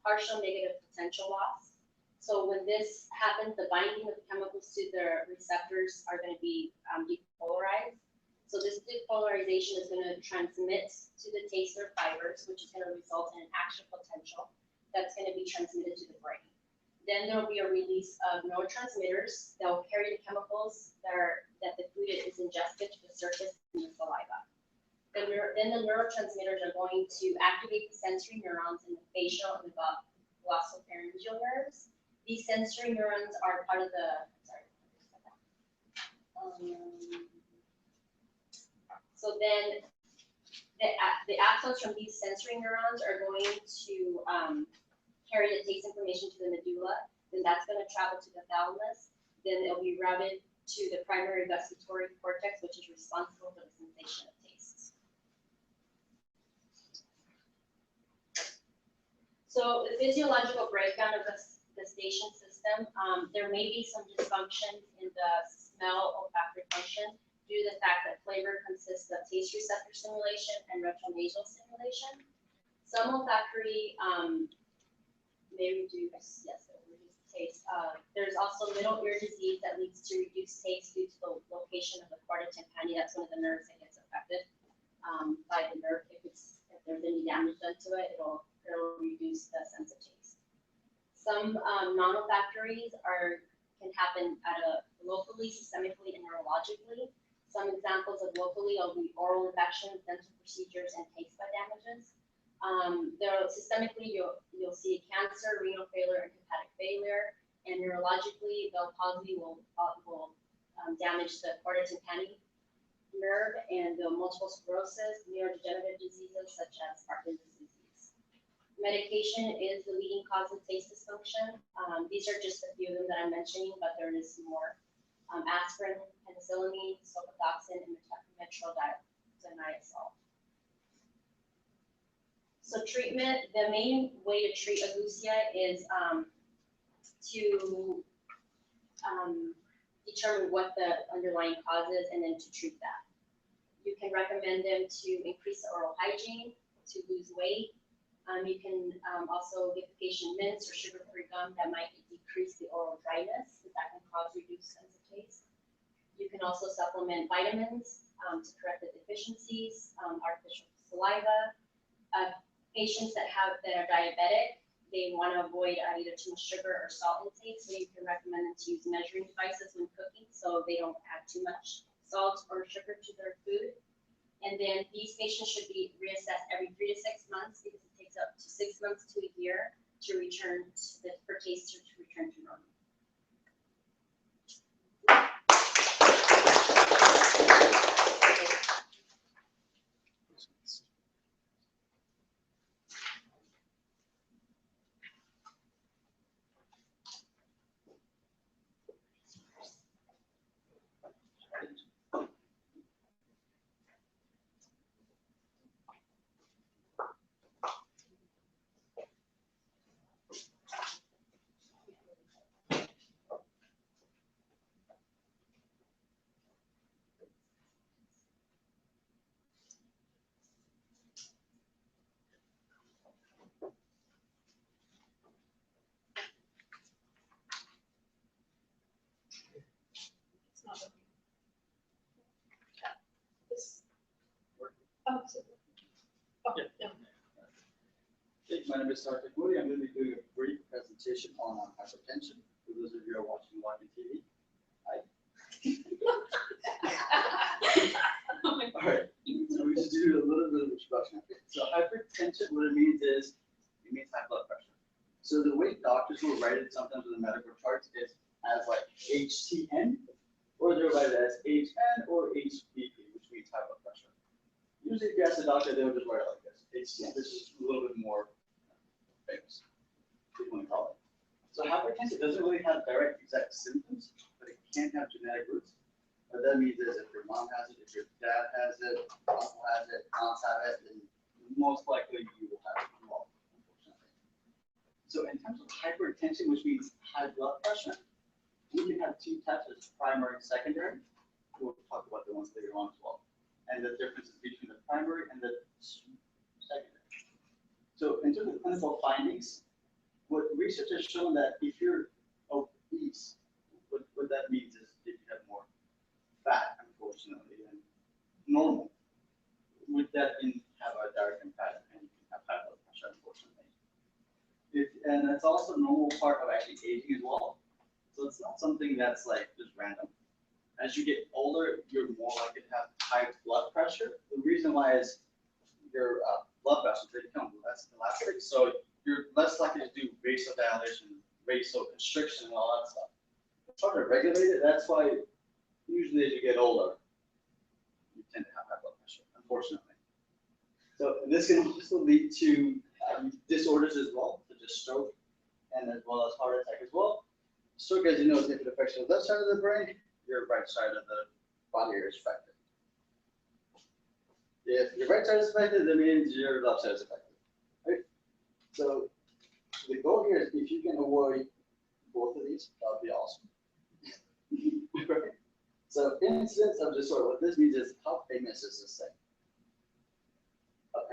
partial negative potential loss. So when this happens, the binding of the chemicals to the receptors are going to be depolarized. So this depolarization is going to transmit to the taste nerve fibers, which is going to result in an action potential that's going to be transmitted to the brain. Then there will be a release of neurotransmitters that will carry the chemicals that the food is ingested to the surface in the saliva. Then the neurotransmitters are going to activate the sensory neurons in the facial and the glossopharyngeal nerves. These sensory neurons are part of the, so then the axons from these sensory neurons are going to carry the taste information to the medulla, then that's going to travel to the thalamus, then it'll be routed to the primary gustatory cortex, which is responsible for the sensation of taste. So the physiological breakdown of the gustation system, there may be some dysfunction in the smell olfactory function due to the fact that flavor consists of taste receptor stimulation and retronasal stimulation. Some olfactory may reduce, yes, it will reduce taste. There's also middle ear disease that leads to reduced taste due to the location of the chorda tympani. That's one of the nerves that gets affected by the nerve. If there's any damage done to it, it'll reduce the sense of taste. Some non-olfactories can happen locally, systemically, and neurologically. Some examples of locally will be oral infections, dental procedures, and taste bud damages. Systemically, you'll see cancer, renal failure, and hepatic failure. And neurologically, the palsy will damage the chorda tympani nerve, and the multiple sclerosis, neurodegenerative diseases such as Parkinson's disease. Medication is the leading cause of taste dysfunction. These are just a few of them that I'm mentioning, but there is more. Aspirin, penicillamine, sulfadoxine, and metronidazole. So treatment, the main way to treat ageusia is to determine what the underlying cause is and then to treat that. You can recommend them to increase the oral hygiene, to lose weight. You can also give the patient mints or sugar-free gum that might decrease the oral dryness, because that can cause reduced sense of taste. You can also supplement vitamins to correct the deficiencies, artificial saliva. Patients that are diabetic, they want to avoid either too much sugar or salt intake, so you can recommend them to use measuring devices when cooking so they don't add too much salt or sugar to their food. And then these patients should be reassessed every 3 to 6 months, because it takes up to 6 months to a year to return for taste to return to normal. My name is Larkin. I'm going to be doing a brief presentation on hypertension. For those of you who are watching live on TV, hi. All right, so we should do a little bit of introduction. So hypertension, what it means is, it means high blood pressure. So the way doctors will write it sometimes in the medical charts is as like HTN, or they'll write it as HN or HBP, which means high blood pressure. Usually if you ask the doctor, they'll just write it like this, HTN. This is a little bit more famous, people call it. So hypertension doesn't really have direct exact symptoms, but it can have genetic roots. What that means is if your mom has it, if your dad has it, uncle has it, aunts have it, then most likely you will have it as well, unfortunately. So in terms of hypertension, which means high blood pressure, we can have 2 types, there's primary and secondary. We'll talk about the ones later on as well. And the differences between the primary and the secondary. So in terms of clinical findings, what research has shown that if you're obese, what that means is if you have more fat, unfortunately, than normal, would that have a direct impact and you can have high blood pressure, unfortunately. And it's also a normal part of actually aging as well. So it's not something that's like just random. As you get older, you're more likely to have high blood pressure. The reason why is your blood vessels, they become less elastic, so you're less likely to do vasodilation, vasoconstriction, and all that stuff. It's hard to regulate it. That's why usually as you get older, you tend to have high blood pressure, unfortunately. So this can also lead to disorders as well, such as stroke, and as well as heart attack as well. Stroke, as you know, is if it affects the left side of the brain, your right side of the body is affected. If your right side is affected, that means your left side is affected, right? So the goal here is if you can avoid both of these, that would be awesome. Right? So incidence of disorder, what this means is how famous is this thing?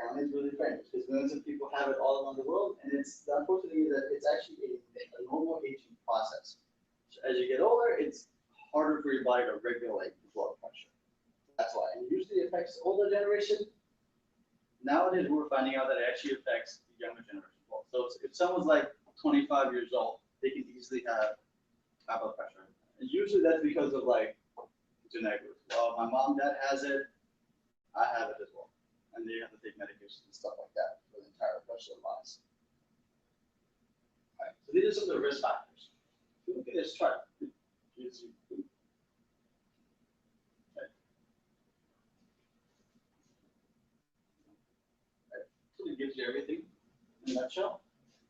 apparently it's really strange because millions of people have it all around the world, and it's the unfortunate thing is that it's actually a normal aging process. So as you get older, it's harder for your body to regulate blood pressure. That's why, and it usually affects the older generation. Nowadays, we're finding out that it actually affects the younger generation as well. So if someone's like 25 years old, they can easily have high blood pressure. And usually that's because of like genetic roots. Well, my mom, dad has it, I have it as well. And they have to take medications and stuff like that for the entire rest of their lives. All right, so these are some of the risk factors. If you look at this chart, it gives you it gives you everything in a nutshell.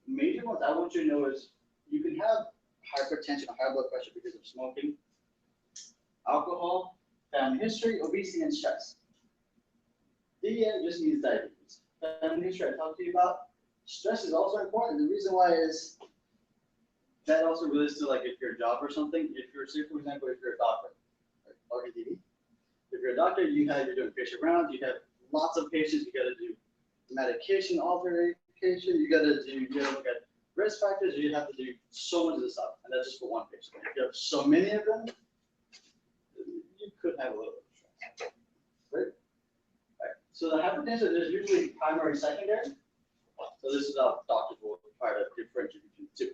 Major ones I want you to know is you can have hypertension or high blood pressure because of smoking, alcohol, family history, obesity, and stress. DN just means diabetes. Family history I talked to you about. Stress is also important. The reason why is that also relates to like if you're a job or something. If you're, say for example, if you're a doctor, or RDD, if you're a doctor, you're doing patient rounds, you have lots of patients, you got to do medication alteration, you gotta look at risk factors, you have to do so much of this stuff, and that's just for one patient. If you have so many of them, you could have a little bit of stress. Right? Right. So the hypertension is usually primary, secondary. So this is how doctors will try to differentiate between the two.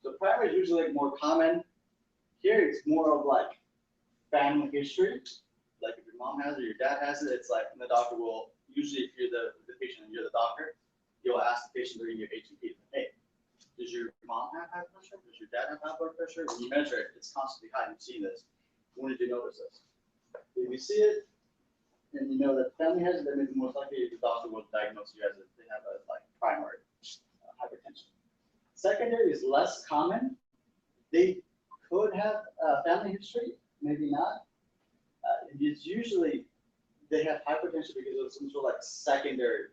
So primary is usually like more common. Here it's more of like family history. Like if your mom has it or your dad has it, it's like the doctor will usually, if you're the patient and you're the doctor, you'll ask the patient during your HCP, hey, does your mom have high blood pressure? Does your dad have high blood pressure? When you measure it, it's constantly high. You've seen this. When did you notice this? If you see it, and you know that family has it, that means most likely the doctor will diagnose you as if they have a like primary hypertension. Secondary is less common. They could have family history, maybe not. It's usually they have hypertension because of some sort of like secondary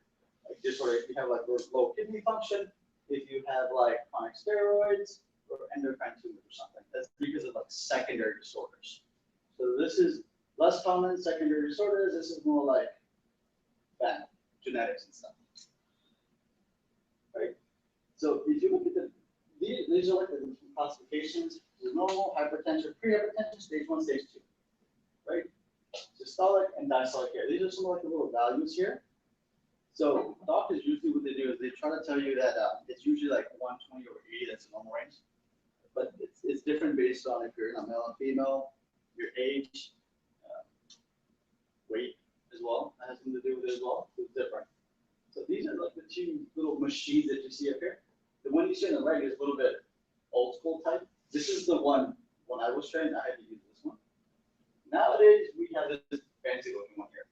like disorder. If you have like low kidney function, if you have like chronic steroids or endocrine tumors or something, that's because of like secondary disorders. So this is less common secondary disorders. This is more like family, genetics and stuff. Right? So if you look at these are like the classifications. There's normal, hypertension, pre-hypertension, stage 1, stage 2. Right? Systolic and diastolic care. These are some of like the little values here. So doctors usually what they do is they try to tell you that it's usually like 120 over 80, that's the normal range. But it's different based on if you're a male and female, your age, weight as well. That has something to do with it as well. It's different. So these are like the two little machines that you see up here. The one you see on the right is a little bit old school type. This is the one when I was trained, I had to use this one. Nowadays, we have this fancy looking one here.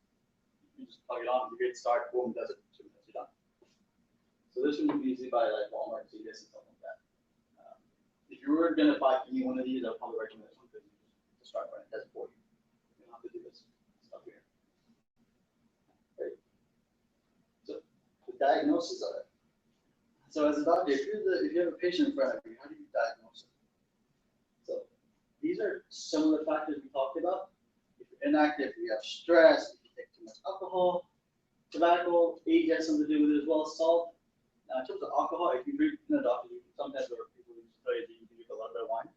You just plug it on, you hit start, boom, does it, 2 minutes, you're done. So this one you can easily buy like Walmart, CVS, and stuff like that. If you were going to buy any one of these, I'd probably recommend this one because you just start running, it does it for you. You don't have to do this stuff here. Right. So the diagnosis of it. So as a doctor, if you have a patient in front of you, how do you diagnose it? So these are some of the factors we talked about. If you're inactive, if you have stress, if you take too much alcohol, tobacco, age has something to do with it as well, salt. Now, in terms of alcohol, if you drink, doctor, sometimes there are people who tell you that you can drink a little bit of wine.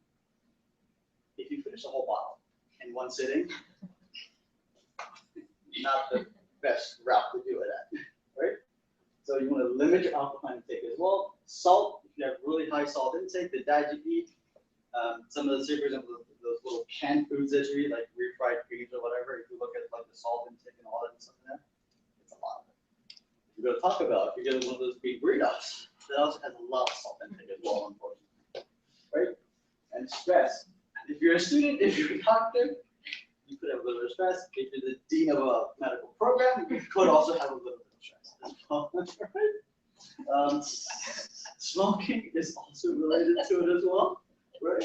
If you finish a whole bottle in one sitting, not the best route to do it at, right? So you want to limit your alcohol intake as well. Salt, if you have really high salt intake, the diet you eat, some of the, say for example, those little canned foods that you eat, like refried beans or whatever, if you look at like the salt intake and all that stuff in there, it's a lot of it. If you go to Taco Bell, if you get one of those big burritos, that also has a lot of salt intake as well, unfortunately. Right? And stress. If you're a student, if you're a doctor, you could have a little bit of stress. If you're the dean of a medical program, you could also have a little bit of stress as well. Smoking is also related to it as well, right?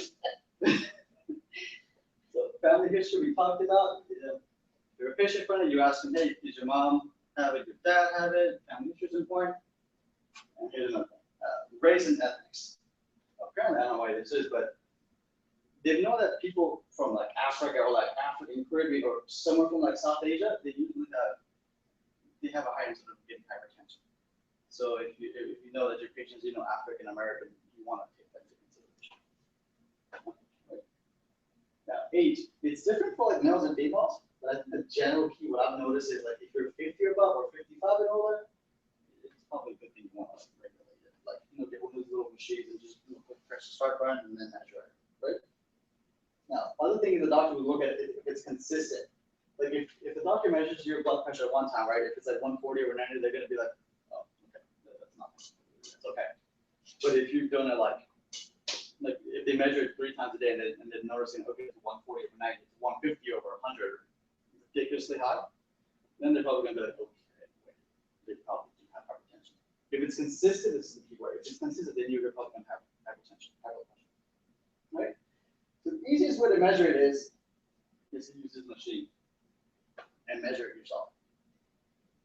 So family history we talked about. If you're a patient in front of you, ask them, hey, did your mom have it? Your dad have it? Family history is important. And here's another thing. Race and ethnics. Apparently, I don't know why this is, but they know that people from like Africa or like African Caribbean or somewhere from like South Asia, they usually have they have a high incidence of getting hypertension. So if you know that your patient's, African American, you want to take that into consideration. Right? Now, age, it's different for like males and females, but the general key, what I've noticed is like if you're 50 or above or 55 and older, it's probably a good thing you want to regulate it. Like, get one of those little machines and just put pressure start button and then measure it, right? Now, other thing is the doctor would look at it if it's consistent. Like if the doctor measures your blood pressure at one time, right? If it's like 140 over 90, they're going to be like, oh, okay, that's not, that's okay. But if you've done it like if they measure it 3 times a day and they're noticing, okay, it's 140 over 90, it's 150 over 100, ridiculously high, then they're probably going to be like, okay, wait, they probably do have hypertension. If it's consistent, this is the key word. If it's consistent, then you're probably going to have hypertension, high blood pressure, right? So the easiest way to measure it is to use this machine and measure it yourself.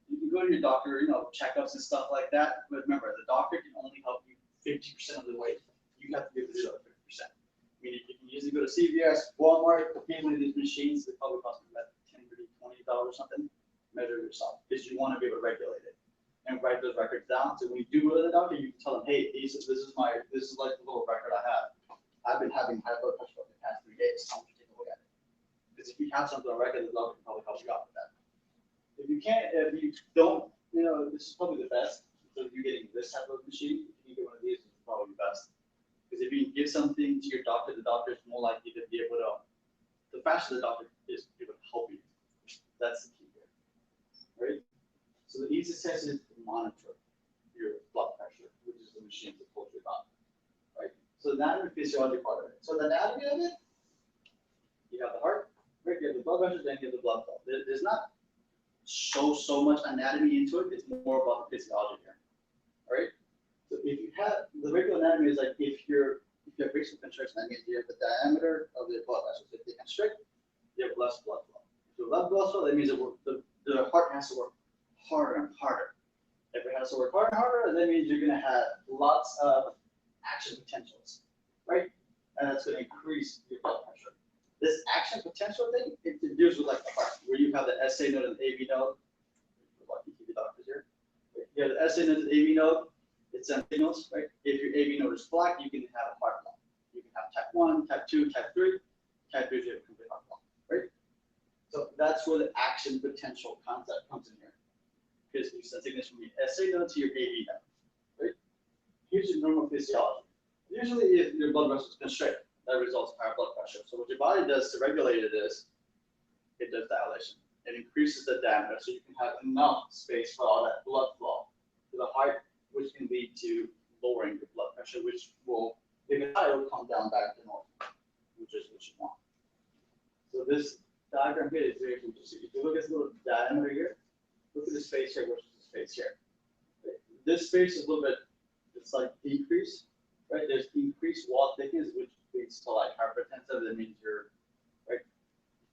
You can go to your doctor, checkups and stuff like that. But remember, the doctor can only help you 50% of the way. You have to give the other 50%. I mean, you can usually go to CVS, Walmart, occasionally these machines, they probably cost me about $10, $20 or something. Measure it yourself because you want to be able to regulate it and write those records down. So when you do go to the doctor, you can tell them, hey, this is like the little record I have. I've been having high blood pressure for the past 3 days. I want you to take a look at it. Because if you have something on record, the doctor can probably help you out with that. If you don't, this is probably the best. So if you're getting this type of machine, if you get one of these, it's probably the best. Because if you can give something to your doctor, the doctor is more likely to be able to, the faster the doctor is able to help you. That's the key here, right? So the easiest test is to monitor your blood pressure, which is the machine that told you about, right? So the anatomy physiology part of it. So the anatomy of it, you have the heart, right? You have the blood pressure, then you have the blood flow. There's not so much anatomy into it. It's more about the physiology here, right? So if you have the regular anatomy is like if you have racial constriction, that means you have the diameter of the blood vessels. If they constrict, you have less blood flow. If you have less blood flow, that means the heart has to work harder and harder. If it has to work harder and harder, that means you're going to have lots of action potentials, right? And that's going to increase your blood pressure. This action potential thing, it deals with like the heart, where you have the SA node and the AV node. Lucky TV doctors here. You have the SA node and the AV node. It sends signals, right? If your AV node is blocked, you can have a heart block. You can have type 1, type 2, type 3. Type 3 is you have a complete heart block, right? So that's where the action potential concept comes in here. Because you send signals from your SA node to your AV node, right? Here's your normal physiology. Usually, if your blood vessels constrict, that results in higher blood pressure. So what your body does to regulate it is, it does dilation. It increases the diameter so you can have enough space for all that blood flow to the heart, which can lead to lowering your blood pressure, which will, if it's high, will come down back to normal, which is what you want. So this diagram here is very interesting. If you look at this little diameter here, look at the space here versus the space here. This space is a little bit, it's like decrease, right? There's increased wall thickness, which leads to like hypertensive. That means you're, right,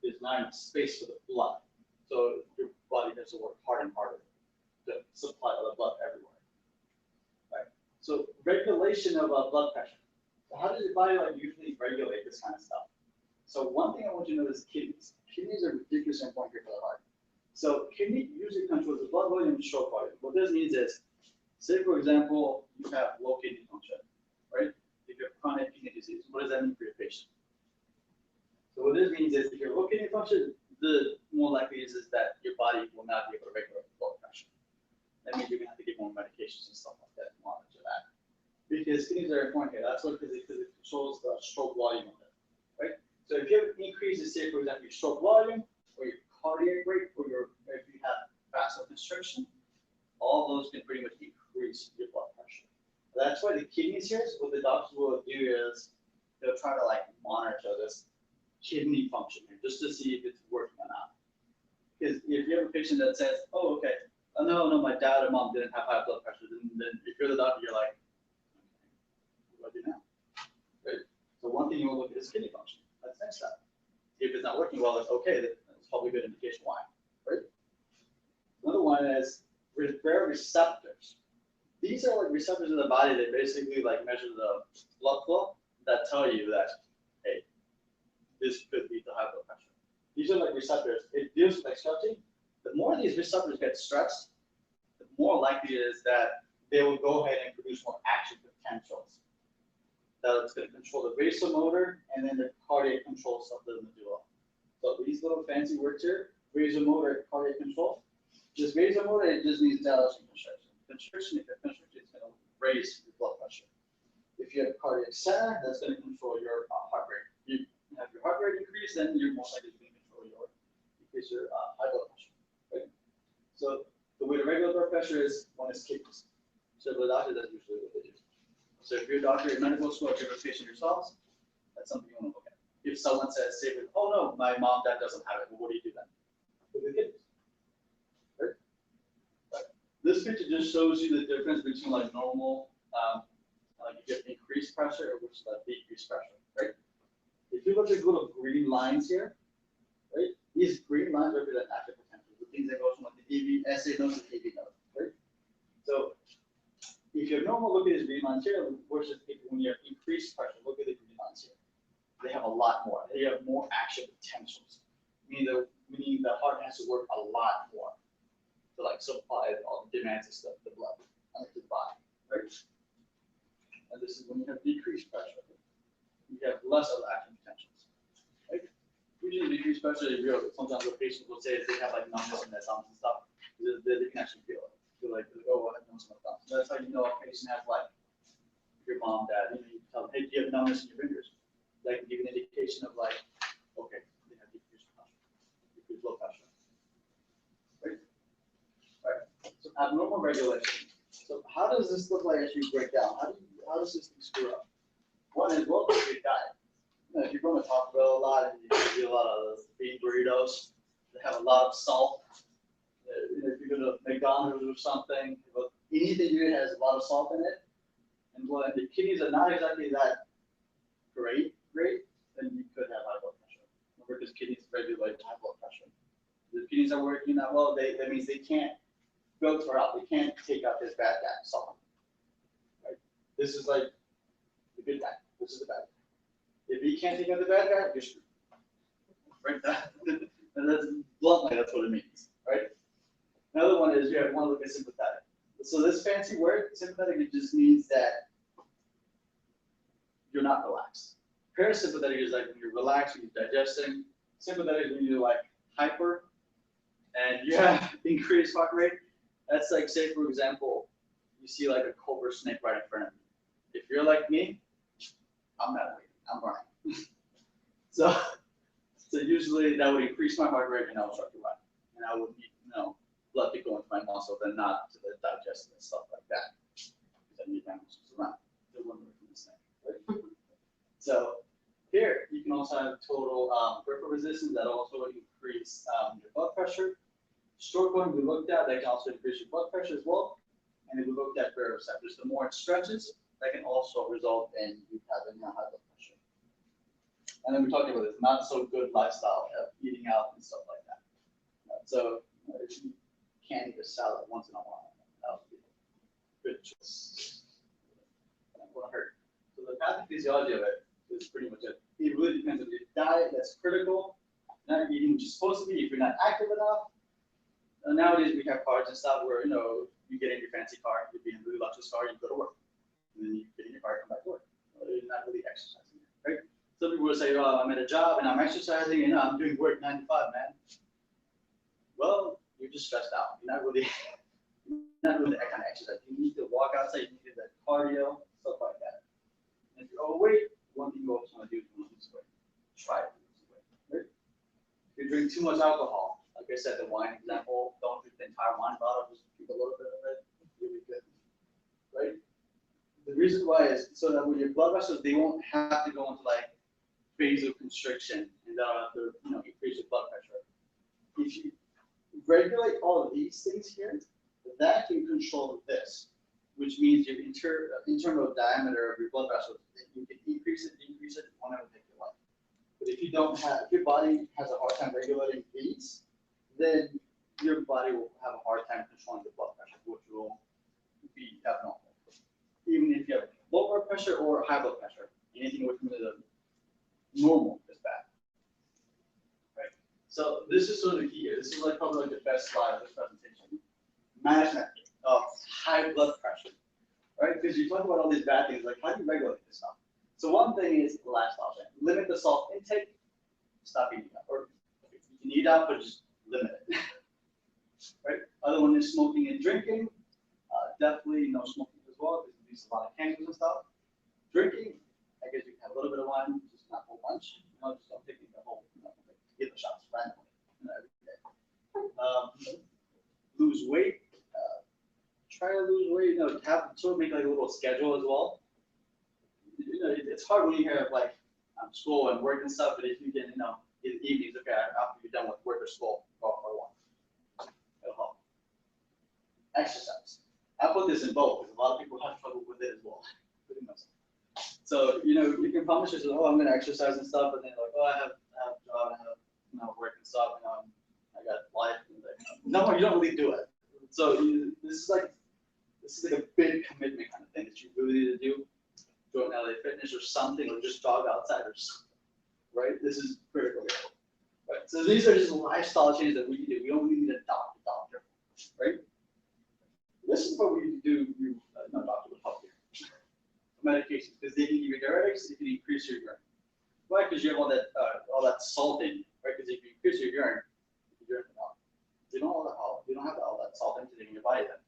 there's not enough space for the blood. So your body has to work harder and harder to supply all the blood everywhere. Right. So regulation of blood pressure. So how does your body usually regulate this kind of stuff? So one thing I want you to know is kidneys. Kidneys are ridiculously important here for the heart. So kidney usually controls the blood volume and stroke volume. What this means is, say for example, you have low kidney function, right? If you have chronic kidney disease, what does that mean for your patient? So what this means is if you have low kidney function, the more likely is that your body will not be able to regulate blood pressure. That means you're going to have to give more medications and stuff like that to monitor that. Because kidneys are important here. That's what because it controls the stroke volume of it, right? So if you have increases, say for example, your stroke volume or your cardiac rate, or if you have vasoconstriction, all those can pretty much increase your blood pressure. That's why the kidneys here, what the doctors will do is they'll try to monitor this kidney function here just to see if it's working or not. Because if you have a patient that says, oh, okay, oh, no, my dad or mom didn't have high blood pressure, then if you're the doctor, you're like, okay, what do I do now? Right? So one thing you will look at is kidney function. That's next step. If it's not working well, it's okay, that's probably a good indication why, right? Another one is receptors. These are receptors in the body that basically measure the blood flow that tell you that, hey, this could lead to high blood pressure. These are receptors. It deals with stretching. The more these receptors get stretched, more likely is that they will go ahead and produce more action potentials. That's going to control the vasomotor and then the cardiac controls of the medulla. So these little fancy words here, vasomotor, cardiac control. This vasomotor, it just means dilation constriction. Constriction, if you're constricted, it's going to raise your blood pressure. If you have cardiac center, that's going to control your heart rate. You have your heart rate increase, then you're most likely going to control your high blood pressure. Right? So the way the regular blood pressure is when it's kidneys. So the doctor, that's usually what they do. So if you're a doctor in medical school, if you're a patient yourselves, that's something you want to look at. If someone says, say, oh no, my mom, dad doesn't have it, well, what do you do then? Look at the kidneys. Right? Right. This picture just shows you the difference between like normal, like you get increased pressure, which is like decreased pressure, right? If you look at little green lines here, right? These green lines represent active potential, the things that go from like the EV, SA node to the EV node, right? So if you're normal, look at these green lines here, versus when you have increased pressure, look at the green lines here. They have a lot more. They have more action potentials, meaning the heart has to work a lot more to like supply all the demands of stuff, the blood, to the body, right? And this is when you have decreased pressure. You have less of action potentials, right? Usually decreased pressure is real. Sometimes the patient will say they have like numbness in their thumbs and stuff. They can actually feel it. Feel like, oh, I have numbness in my thumbs. So that's how you know a patient has like your mom, dad. You tell them, hey, do you have numbness in your fingers? That can give an indication of like, okay, they have decreased pressure, decreased blood pressure. Right? Right. So abnormal regulation. So how does this look like as you break down? How does this thing screw up? One is, well, if you diet. You know, if you're going to Taco Bell a lot and you eat a lot of those bean burritos, they have a lot of salt. If you're going to McDonald's or something, anything you eat has a lot of salt in it. And when the kidneys are not exactly that great, then you could have high blood pressure. Remember, because kidneys regulate high blood pressure. If the kidneys are working that well, that means they can't filter out, they can't take out this bad guy, salt. Right? This is like the good guy. This is the bad guy. If you can't take out the bad guy, you're screwed. Right? And that's bluntly, that's what it means. Right? Another one is you want to look at sympathetic. So this fancy word, sympathetic, it just means that you're not relaxed. Parasympathetic is like when you're relaxed, when you're digesting. Sympathetic is when you're like hyper and you have increased heart rate. That's like, say, for example, you see like a cobra snake right in front of you. If you're like me, I'm not waiting, I'm running. so usually that would increase my heart rate and I would start to run. And I would need, blood to go into my muscle, then not to the digestive and stuff like that. Because I need my muscles to run. They're one away from the snake. Right? So here, you can also have total peripheral resistance that also increase your blood pressure. Short one we looked at, that can also increase your blood pressure as well. And then we looked at baroreceptors. The more it stretches, that can also result in you having high blood pressure. And then we talked about this not so good lifestyle of eating out and stuff like that. So if you can't eat a salad once in a while, that would be a good choice. That won't hurt. So the pathophysiology of it is pretty much it. It really depends on your diet that's critical. Not eating what you're supposed to be if you're not active enough. Nowadays we have cars and stuff where you get in your fancy car, you're being really luxurious car, you go to work, and then you get in your car and come back to work. You're not really exercising, right? Some people will say, "Oh, I'm at a job and I'm exercising and I'm doing work 9 to 5, man." Well, you're just stressed out. You're not really that kind of exercise. You need to walk outside. You need to do that cardio, stuff like that. And if you're overweight, one thing you always want to do is lose weight. Try to lose weight, right? If you drink too much alcohol, like I said, the wine example, don't drink the entire wine bottle, just drink a little bit of it. It's really good, right? The reason why is so that when your blood vessels, they won't have to go into like vasoconstriction and that'll have to increase your blood pressure. If you regulate all of these things here, that can control this, which means your internal diameter of your blood vessels, you can increase it, decrease it, whenever you like. But if you don't have, if your body has a hard time regulating these, then your body will have a hard time controlling the blood pressure, which will be abnormal. Even if you have low blood pressure or high blood pressure, anything away from the normal is bad. Right? So this is sort of the key here. This is like probably like the best slide of this presentation. Management of high blood pressure, right? Because you talk about all these bad things, like how do you regulate this stuff? So one thing is lifestyle change. Limit the salt intake, stop eating out. Or you can eat out, but just limit it. Right? Other one is smoking and drinking. Definitely no smoking as well, because it leads to a lot of cancers and stuff. Drinking, I guess you can have a little bit of wine, just not a whole bunch. You know, just don't take the whole, like, give the shots randomly, every day. Lose weight. Try to lose weight. Have sort of make like a little schedule as well. It's hard when you have like school and work and stuff, but if you can, in the evenings, okay, after you're done with work or school, go for a walk. It'll help. Exercise. I put this in both because a lot of people have trouble with it as well. So, you can promise yourself, oh, I'm going to exercise and stuff, and then like, oh, I have a job, I have work and stuff, I got life. And no, you don't really do it. So this is like a big commitment kind of thing that you really need to do. Join LA Fitness or something, or just jog outside or something, right? This is critical. Right. So these are just lifestyle changes that we can do. We don't really need a doctor, right? This is what we do. No doctor will help you. Medications, because they can give you diuretics, they can increase your urine. Why? Because you have all that salt in, right? Because if you increase your urine, you don't have all that salt intake in your body then.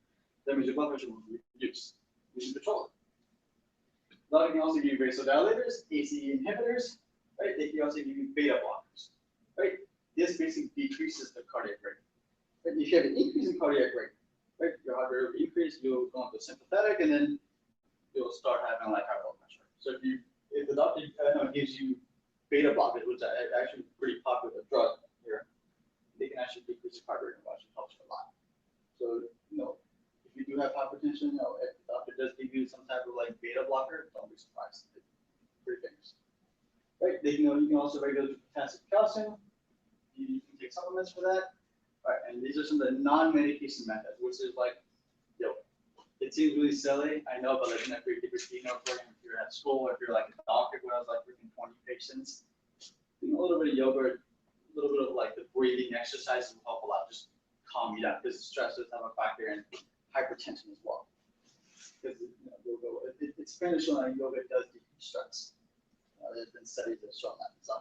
That means your blood pressure will reduce. You should control it. A lot can also give you vasodilators, ACE inhibitors, right? They can also give you beta blockers, right? This basically decreases the cardiac rate. Right? If you have an increase in cardiac rate, right? Your heart rate will increase, you'll go into sympathetic, and then you'll start having like high blood pressure. So if the doctor gives you beta blockers, which are actually pretty popular drug here, they can actually decrease the heart rate, which helps you a lot. So if you do have hypertension, if the doctor does give you some type of like beta blocker, don't be surprised. It's pretty famous. Right? You can also regulate potassium, calcium. You can take supplements for that. Right, and these are some of the non-medication methods, which is like, it seems really silly, I know, but like, if you're at school, or if you're like a doctor, when I was like working 20 patients, doing a little bit of yoga, a little bit of like the breathing exercises will help a lot, just calm you down, because stress does have a factor in hypertension as well. Because it's finished on yoga does decrease stress. There's been studies that show that. So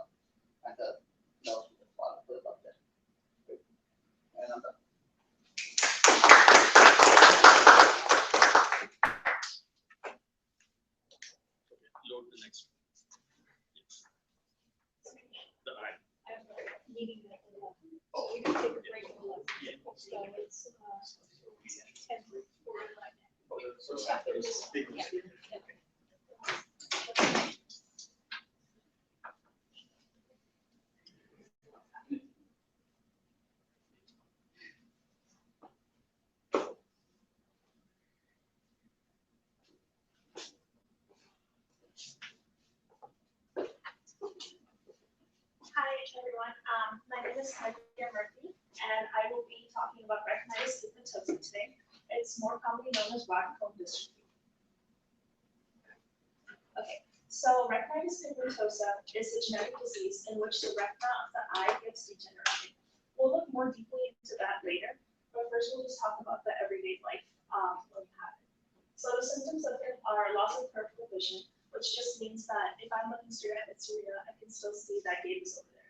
I thought that was a lot of about that. And I'm done. Load the next one. The eye. So we can take a break in the left. Yeah. So it's 10 for Hi everyone, my name is Sajish and I will be talking about retinitis pigmentosa today. It's more commonly known as rotten cone dystrophy. Okay, so retinitis pigmentosa is a genetic disease in which the retina of the eye gets degenerated. We'll look more deeply into that later, but first we'll just talk about the everyday life when we have it. So the symptoms of it are loss of peripheral vision, which just means that if I'm looking straight at its retina, I can still see that gate is over there.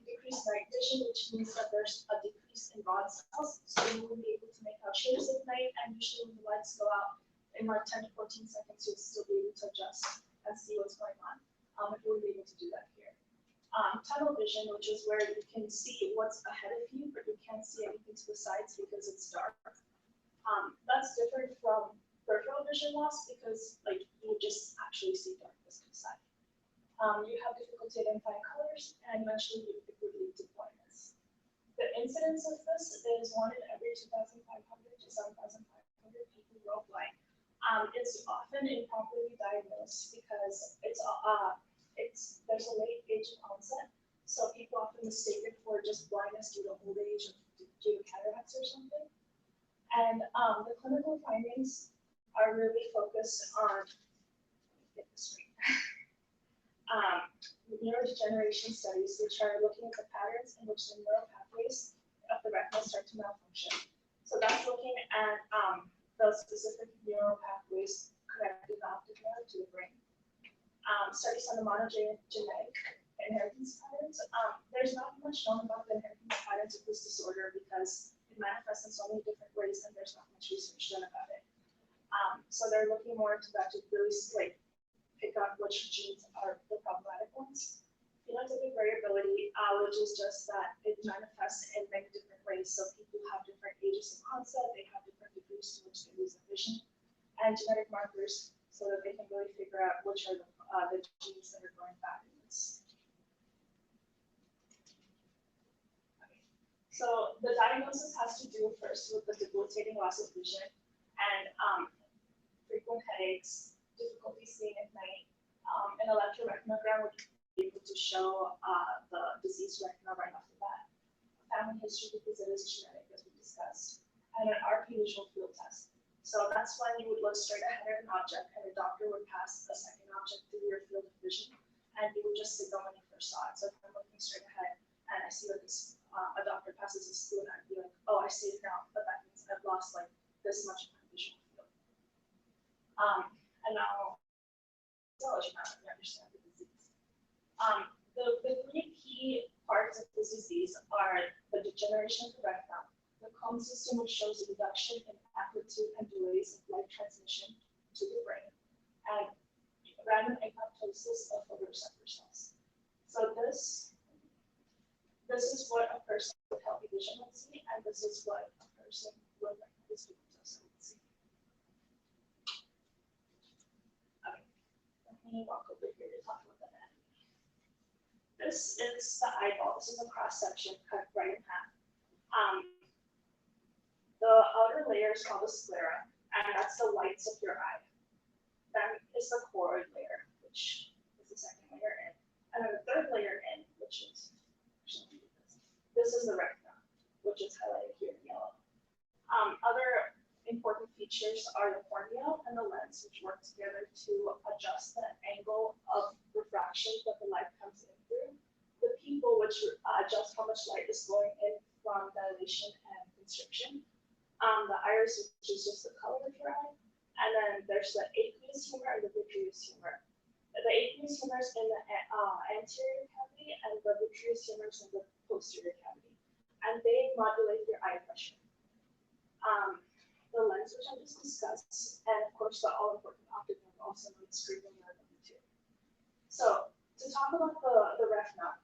Decreased night vision, which means that there's a decrease in rod cells, so you will be able to make out shapes at night, and usually when the lights go out in like 10 to 14 seconds, you'll still be able to adjust and see what's going on. If you will be able to do that here. Tunnel vision, which is where you can see what's ahead of you, but you can't see anything to the sides because it's dark. That's different from peripheral vision loss because like you just actually see darkness inside. You have difficulty identifying colors, and eventually it would lead to blindness. The incidence of this is 1 in every 2,500 to 7,500 people worldwide. It's often improperly diagnosed because there's a late age of onset, so people often mistake it for just blindness due to old age or due to cataracts or something. And the clinical findings are really focused on, get this right. Neurodegeneration studies, which are looking at the patterns in which the neural pathways of the retina start to malfunction. So that's looking at the specific neural pathways connected to the optic nerve to the brain. Studies on the monogenetic inheritance patterns. There's not much known about the inheritance patterns of this disorder because it manifests in so many different ways and there's not much research done about it. So they're looking more into that to really like pick out which genes are the problematic ones. Phenotypic variability, which is just that it manifests in many different ways. So people have different ages of onset, they have different degrees to which they lose their vision, and genetic markers so that they can really figure out which are the genes that are going bad in this. Okay. So the diagnosis has to do first with the debilitating loss of vision and frequent headaches, difficulty seeing at night. An electroretinogram would be able to show the diseased retina right off the bat. Family history because it is genetic, as we discussed, and an RP visual field test. So that's when you would look straight ahead at an object, and the doctor would pass a second object through your field of vision, and you would just signal when you first saw it. So if I'm looking straight ahead and I see that this a doctor passes this through, and I'd be like, oh, I see it now, but that means I've lost like this much of my visual field. And now, so as you understand the disease. The three key parts of this disease are the degeneration of the retina, the cone system, which shows a reduction in amplitude and delays of light transmission to the brain, and random apoptosis of photoreceptor cells. So this is what a person with healthy vision would see, and this is what a person with retinitis pigmentosa would see. Okay, let me walk over here to talk about the anatomy. This is the eyeball. This is a cross section cut right in half. The outer layer is called the sclera, and that's the whites of your eye. Then is the choroid layer, which is the second layer in, and then the third layer in, which is this is the retina, which is highlighted here in yellow. Other important features are the cornea and the lens, which work together to adjust the angle of refraction that the light comes in through. The pupil, which adjusts how much light is going in from dilation and constriction. The iris, which is just the color of your eye. And then there's the aqueous humor and the vitreous humor. The aqueous humor is in the anterior cavity, and the vitreous humor is in the posterior cavity. And they modulate your eye pressure. The lens, which I just discussed, and of course the all-important optic nerve, also known as cerebral nerve number 2. So to talk about the retina,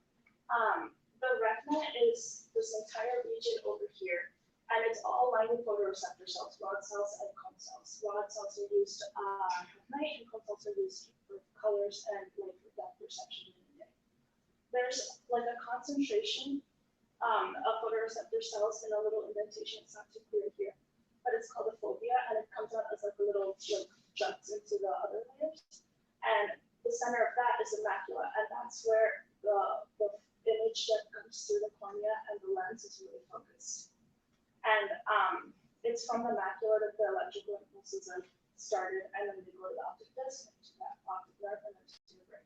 the retina is this entire region over here, and it's all lined with photoreceptor cells, rod cells and cone cells. Rod cells are used at night, and cone cells are used for colors and light depth perception in the day. There's like a concentration of photoreceptor cells in a little indentation. It's not too clear here, but it's called the fovea, and it comes out as like a little jumps into the other layers. And the center of that is the macula, and that's where the image that comes through the cornea and the lens is really focused. And it's from the macula that the electrical impulses are started, and then they go to the optic disc, to that optic nerve, and then to the brain.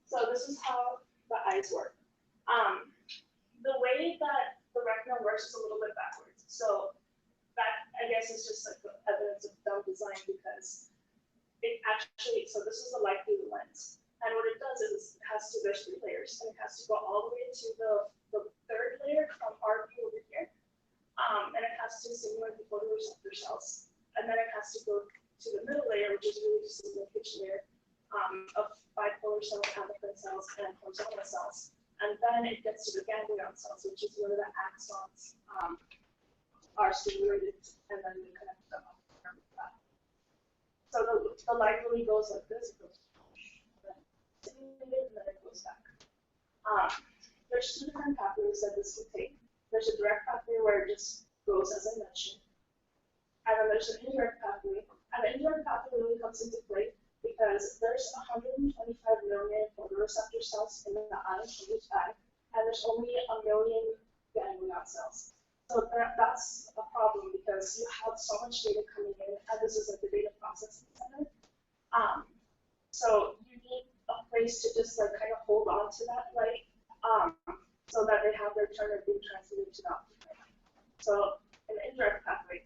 So this is how the eyes work. The way that the retina works is a little bit backwards. So that, I guess, is just like the evidence of dumb design, because it actually, so this is the light through the lens. And what it does is it has to, there's 3 layers, and it has to go all the way to the third layer from RP over here. And it has to simulate the photoreceptor cells. And then it has to go to the middle layer, which is really just a linkage layer of bipolar cells, amacrine cells, and chromosomal cells. And then it gets to the ganglion cells, which is where the axons are stimulated, and then they connect them up. So the light really goes like this. It goes stimulated, and then it goes back. There's 2 different pathways that this would take. There's a direct pathway where it just goes, as I mentioned. And then there's an indirect pathway. And the indirect pathway really comes into play because there's 125 million photoreceptor cells in the eye, in each eye, and there's only 1 million ganglion cells. So that's a problem because you have so much data coming in, and this is like the data processing center. So you need a place to just like kind of hold on to that light, so that they have their return are being transmitted to the optic nerve. So in the indirect pathway,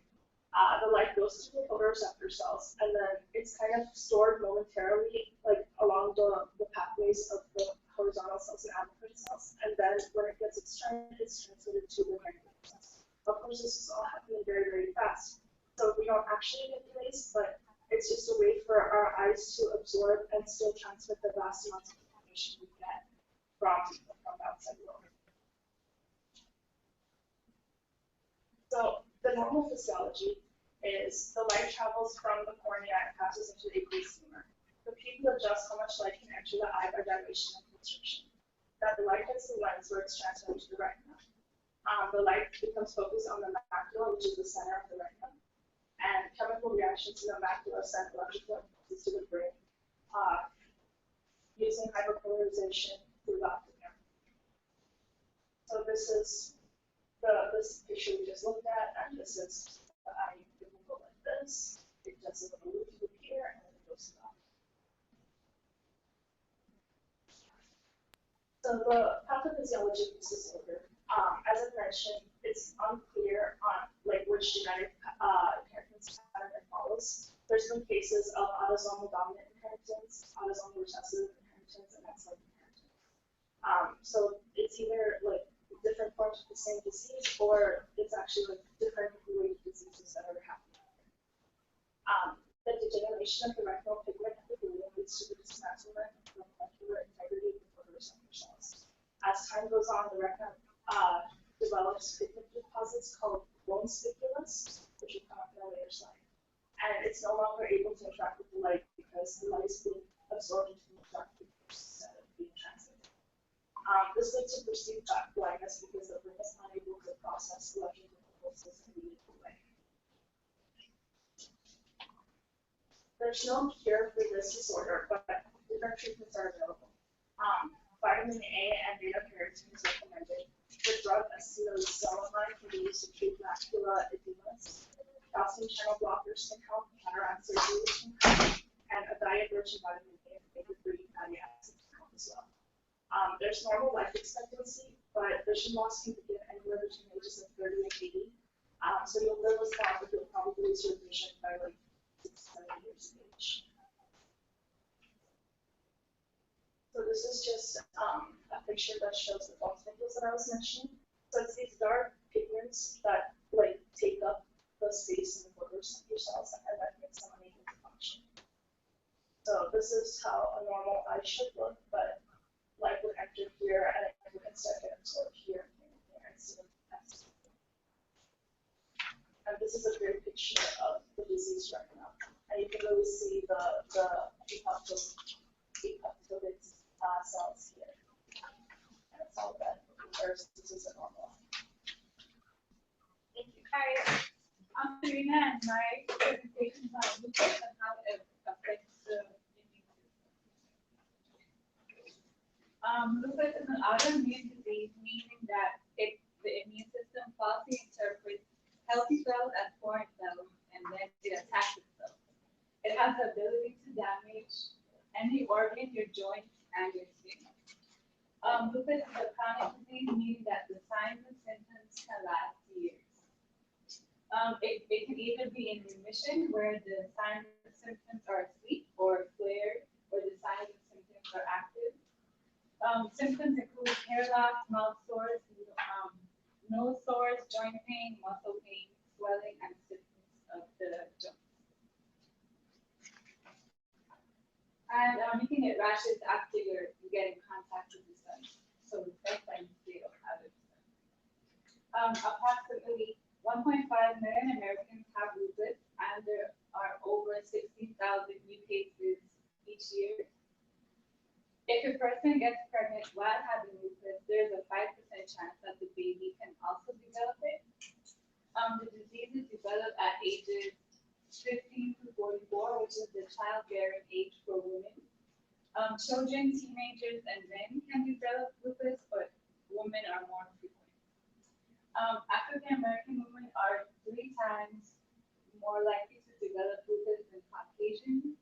the light goes to the photoreceptor cells, and then it's kind of stored momentarily, like along the pathways of the horizontal cells and adipose cells, and then when it gets extended, it's transmitted to the ganglion cells. Of course, this is all happening very, very fast, so we don't actually get delays, but it's just a way for our eyes to absorb and still transmit the vast amounts of information we get from the outside world. So the normal physiology is the light travels from the cornea and passes into the aqueous humor. The pupil adjusts how much light can enter the eye by dilation and constriction. That the light hits the lens where it's transmitted to the retina. The light becomes focused on the macula, which is the center of the retina, and chemical reactions in the macula send electrical impulses to the brain using hyperpolarization through the optic nerve. So this is this picture we just looked at, and this is the eye. It will go like this. It does a little loop here, and then it goes down. So the pathophysiology of this disorder, as I mentioned, it's unclear on like which genetic inheritance pattern it follows. There's been cases of autosomal dominant inheritance, autosomal recessive inheritance, and X-linked inheritance. So it's either like different forms of the same disease, or it's actually like different related diseases that are happening. The degeneration of the retinal pigment epithelium leads to the dismantlement of the molecular integrity of the photoreceptor cells. As time goes on, the retina develops pigment deposits called bone spiculas, which will come up in a later slide. And it's no longer able to interact with the light because the light is being absorbed into the refractive instead of being transmitted. This leads to perceived blindness because the brain is unable to process electrical impulses in a meaningful way. There's no cure for this disorder, but different treatments are available. Vitamin A and beta-carotene is recommended. The drug acetaminophen can be used to treat macular edemas. Calcium channel blockers can help, cataract surgery can help, and a diet-rich in vitamin A and omega-3 fatty acids can help as well. There's normal life expectancy, but vision loss can begin anywhere between ages of 30 and 80. So you'll live as long, but you'll probably lose your vision by like 6 to 7 years of age. So this is just a picture that shows the bone wrinkles that I was mentioning. So it's these dark pigments that like take up the space in the photoreceptor cells, and that makes them unable to function. So this is how a normal eye should look, but light would enter here, and it would instead get absorbed here and here instead of past. And this is a great picture of the disease right now. And you can really see the epithelial cells here. And it's all red because this is a normal. Thank you. Hi, I'm Serena, and my presentation is on lupus and how it affects the immune system. Lupus is an autoimmune disease, meaning that the immune system falsely interprets healthy cells as foreign cells, and then it attacks itself. It has the ability to damage any organ, your joints, and your skin. Lupus is a chronic disease, meaning that the signs and symptoms can last years. It can either be in remission, where the signs and symptoms are asleep, or flared, where the signs and symptoms are active. Symptoms include hair loss, mouth sores, nose sores, joint pain, muscle pain, swelling, and stiffness of the joints. And you can get rashes after you get in contact with the sun. So that's why you feel out of the sun. Approximately 1.5 million Americans have lupus, and there are over 60,000 new cases each year. If a person gets pregnant while having lupus, there's a 5% chance that the baby can also develop it. The disease is developed at ages 15 to 44, which is the childbearing age for women. Children, teenagers, and men can develop lupus, but women are more frequent. African American women are 3 times more likely to develop lupus than Caucasians,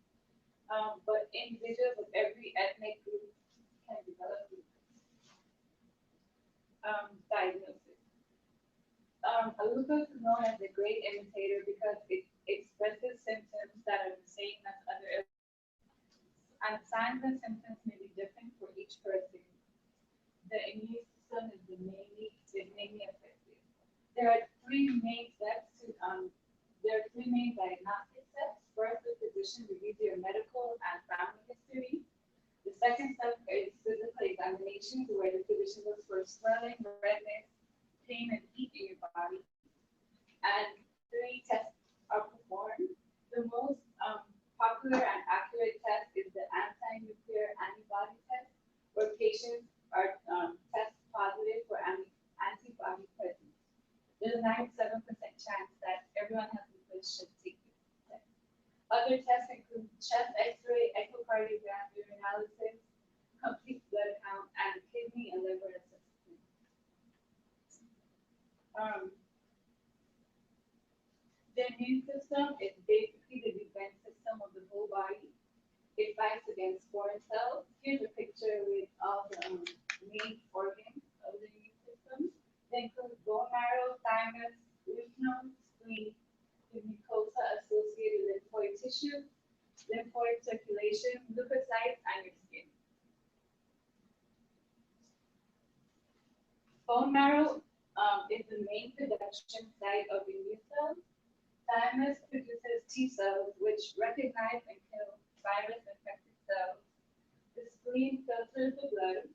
but individuals of every ethnic group can develop lupus. Diagnosis. lupus is known as the great imitator because it expresses symptoms that are the same as other illnesses, and signs and symptoms may be different for each person. The immune system is mainly affected. There are three main diagnostic steps. First, the physician reviews your medical and family history. The second step is physical examination, where the physician looks for swelling, redness, pain, and heat in your body. And 3 tests are performed. The most popular and accurate test is the anti-nuclear antibody test, where patients are test positive for antibody presence. There's a 97% chance that everyone has lupus should take this test. Other tests include chest X-ray, echocardiogram, urinalysis, complete blood count, and kidney and liver assessment. The immune system is basically the defense system of the whole body. It fights against foreign cells. Here's a picture with all the main organs of the immune system. They include bone marrow, thymus, lymph nodes, spleen, the mucosa associated lymphoid tissue, lymphoid circulation, leukocytes, and your skin. Bone marrow is the main production site of immune cells. Thymus produces T cells, which recognize and kill virus-infected cells. The spleen filters the blood.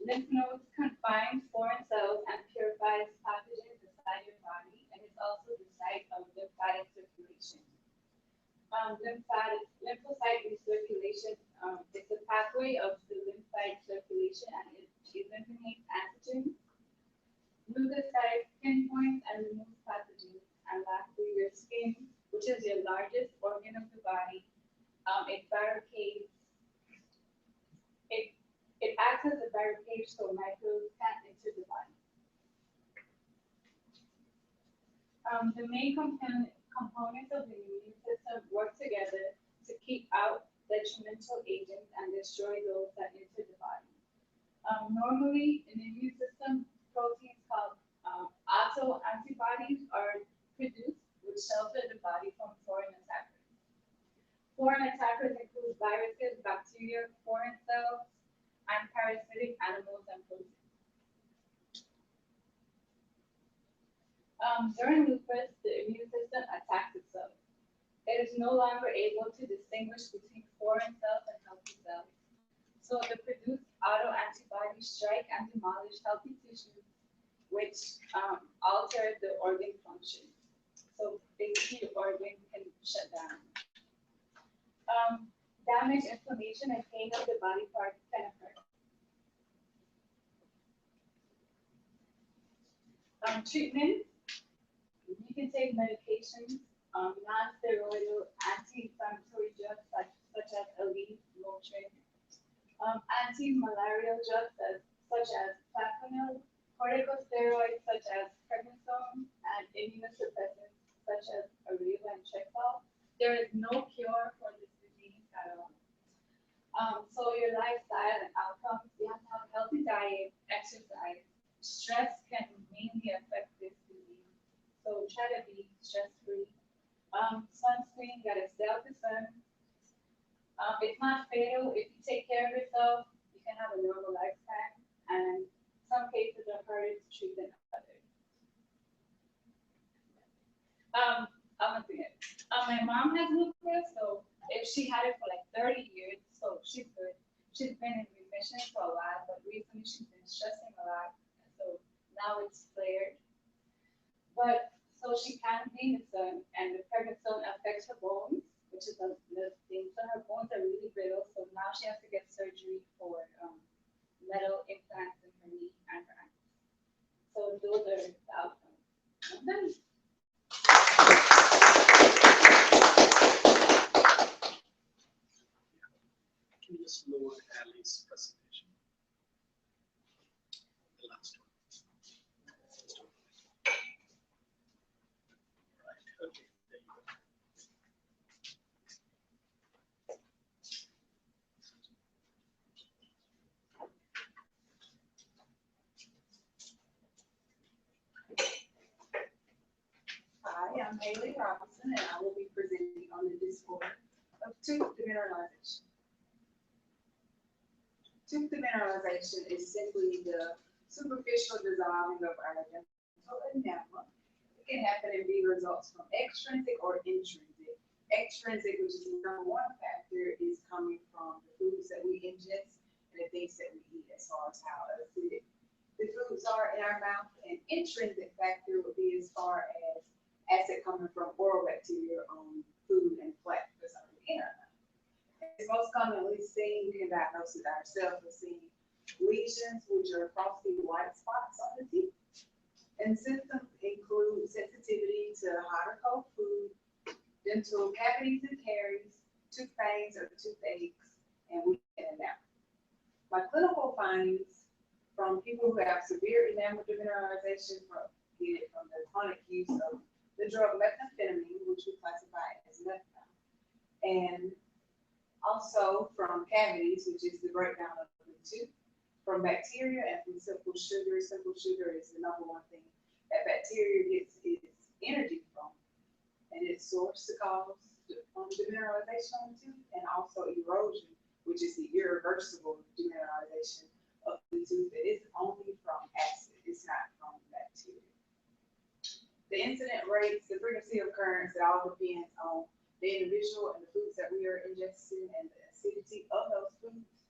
Lymph nodes confine foreign cells and purifies pathogens inside your body, and it's also the site of lymphatic circulation. Lymphocyte recirculation is the pathway of the lymphatic circulation, and it eliminates antigens. Leukocytes pinpoint and remove pathogens. And lastly, your skin, which is your largest organ of the body, it barricades. It acts as a barricade so microbes can't enter the body. The main components of the immune system work together to keep out detrimental agents and destroy those that enter the body. Normally, in the immune system, proteins called autoantibodies are produced, which shelter the body from foreign attackers. Foreign attackers include viruses, bacteria, foreign cells, and parasitic animals and proteins. During lupus, the immune system attacks itself. It is no longer able to distinguish between foreign cells and healthy cells. So the produced autoantibodies strike and demolish healthy tissues, which alter the organ function. So basically, the organ can shut down. Damage, inflammation, and pain of the body parts can occur. Treatment, you can take medications, non-steroidal anti-inflammatory drugs such as Aleve, Motrin, anti-malarial drugs such as plaquenil, corticosteroids such as prednisone, and immunosuppressants such as Areva and Checol. There is no cure for this disease at all. So your lifestyle and outcomes, you have to have a healthy diet, exercise. Stress can mainly affect this disease. So try to be stress-free. Sunscreen, gotta stay out the sun. It's not fatal. If you take care of yourself, you can have a normal lifespan. And some cases are harder to treat than others. I'm gonna forget. My mom has lupus, so if she had it for like 30 years, so she's good. She's been in remission for a while, but recently she's been stressing a lot, so now it's flared. But so she can't be in the sun, and the prednisone affects her bones, which is the thing. So her bones are really brittle, so now she has to get surgery for metal implants in her knee and her ankle. So those are the outcomes. Okay. Can you just lower Allie's presentation? The last one. Right, okay, there you go. I'm Haley Robinson, and I will be presenting on the disorder of tooth demineralization. Tooth demineralization is simply the superficial dissolving of our dental enamel. It can happen and be results from extrinsic or intrinsic. Extrinsic, which is the number one factor, is coming from the foods that we ingest and the things that we eat, as far as how acidic the foods are in our mouth. And intrinsic factor would be as far as acid coming from oral bacteria on food and plaque that's already in our mouth. It's most commonly seen, we can diagnose it ourselves as seeing lesions, which are frosty white spots on the teeth. And symptoms include sensitivity to hot or cold food, dental cavities and caries, tooth pains or toothaches, and weakened enamel. My clinical findings from people who have severe enamel demineralization from the chronic use of the drug methamphetamine, which we classify as methadone, and also from cavities, which is the breakdown of the tooth, from bacteria and from simple sugar. Simple sugar is the number one thing that bacteria gets its energy from, and its source to cause demineralization on the tooth, and also erosion, which is the irreversible demineralization of the tooth that is only from acid, it's not from bacteria. The incident rates, the frequency of occurrence, it all depends on the individual and the foods that we are ingesting and the acidity of those foods.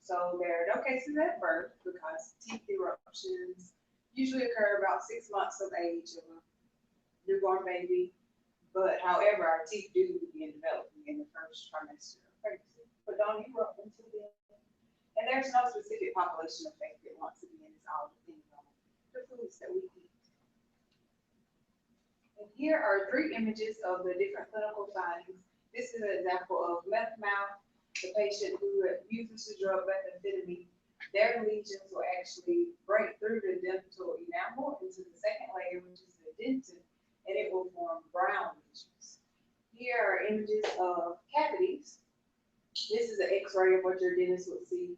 So there are no cases at birth because teeth eruptions usually occur about 6 months of age of a newborn baby. But however, our teeth do begin developing in the first trimester of pregnancy, but don't erupt until then. And there's no specific population affected. Once again, it's all depending on the foods that we eat. And here are 3 images of the different clinical findings. This is an example of meth mouth. The patient who uses the drug methamphetamine, their lesions will actually break through the dental enamel into the second layer, which is the dentin, and it will form brown lesions. Here are images of cavities. This is an X-ray of what your dentist would see,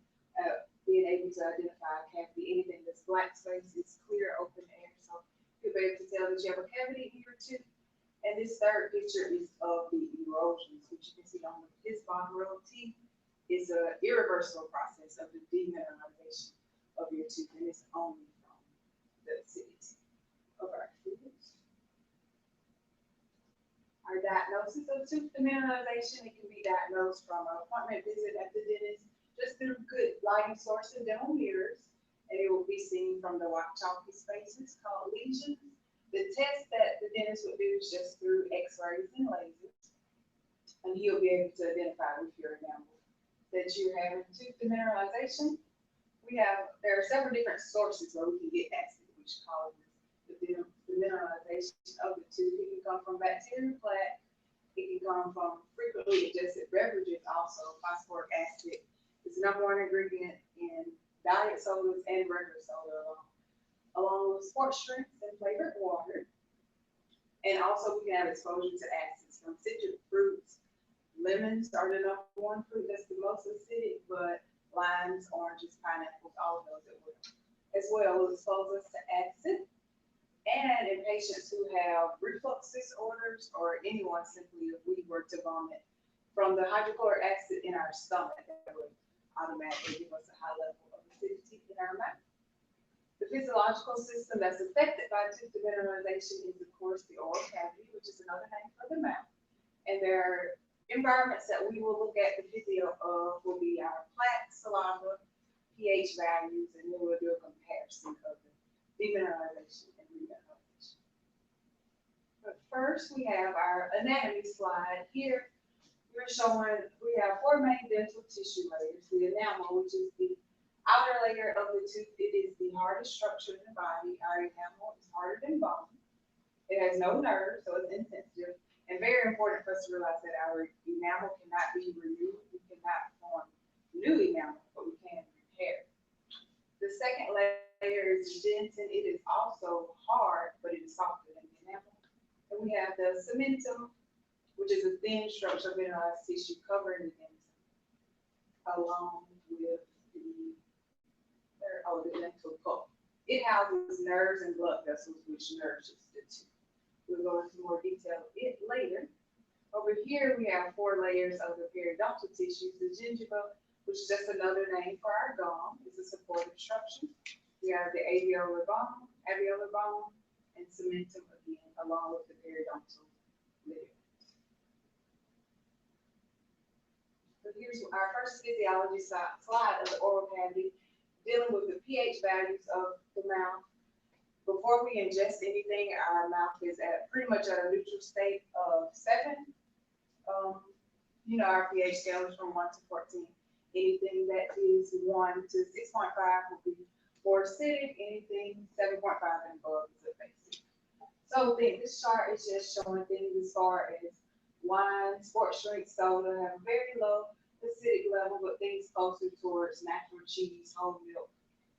being able to identify a cavity. Anything that's black space is clear, open air, so you'll be able to tell that you have a cavity in your tooth. And this third picture is of the erosions, which you can see on his bottom row of teeth. Is an irreversible process of the demineralization of your tooth, and it's only from the acidity of our foods. Our diagnosis of tooth demineralization, it can be diagnosed from an appointment visit at the dentist, just through good lighting source and dental mirrors, and it will be seen from the white chalky spaces called lesions. The test that the dentist would do is just through X-rays and lasers, and he'll be able to identify with your enamel that you're having tooth demineralization. There are several different sources where we can get acid, which causes the demineralization of the tooth. It can come from bacterial plaque. It can come from frequently ingested beverages, also phosphoric acid. It's the number one ingredient in diet sodas and regular soda, along with sports drinks and flavored water. And also we can have exposure to acids from citric fruits. Lemons are the number one fruit that's the most acidic, but limes, oranges, pineapples, all of those as well will expose us to acid. And in patients who have reflux disorders, or anyone simply, if we were to vomit from the hydrochloric acid in our stomach, that would automatically give us a high level of acidity in our mouth. The physiological system that's affected by tooth demineralization is, of course, the oral cavity, which is another name for the mouth. And there are environments that we will look at the physio of will be our plaque, saliva, pH values, and then we'll do a comparison of the demineralization and remineralization. But first, we have our anatomy slide. Here, we're showing we have 4 main dental tissue layers. The enamel, which is the outer layer of the tooth, it is the hardest structure in the body. Our enamel is harder than bone. It has no nerves, so it's insensitive. And very important for us to realize that our enamel cannot be renewed. We cannot form new enamel, but we can repair. The second layer is the dentin. It is also hard, but it is softer than the enamel. And we have the cementum, which is a thin structure of mineralized tissue covering the dentin, along with the dental pulp. It houses nerves and blood vessels, which nourishes the tooth. We'll go into more detail it later. Over here, we have 4 layers of the periodontal tissues. The gingiva, which is just another name for our gum, is a supportive structure. We have the alveolar bone, and cementum again, along with the periodontal ligament. So here's our first physiology slide of the oral cavity, dealing with the pH values of the mouth. Before we ingest anything, our mouth is at pretty much at a neutral state of 7. Our pH scale is from 1 to 14. Anything that is 1 to 6.5 will be more acidic. Anything 7.5 and above is a basic. So this chart is just showing things as far as wine, sports drink, soda have a very low acidic level, but things closer towards natural cheese, whole milk,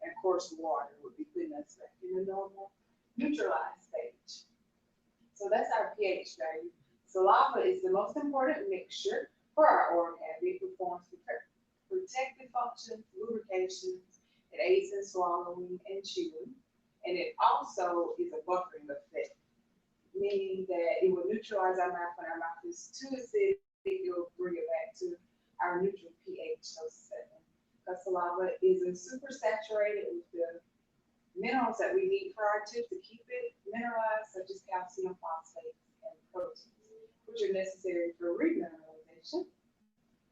and of course water would be putting us back in the normal neutralized stage. So that's our pH value. Saliva is the most important mixture for our oral cavity. It performs protective functions, lubrications, it aids in swallowing and chewing, and it also is a buffering effect, meaning that it will neutralize our mouth when our mouth is too acidic. It will bring it back to our neutral pH, so 7. Because saliva isn't super saturated with the minerals that we need for our tooth to keep it mineralized, such as calcium, phosphate, and proteins, which are necessary for remineralization.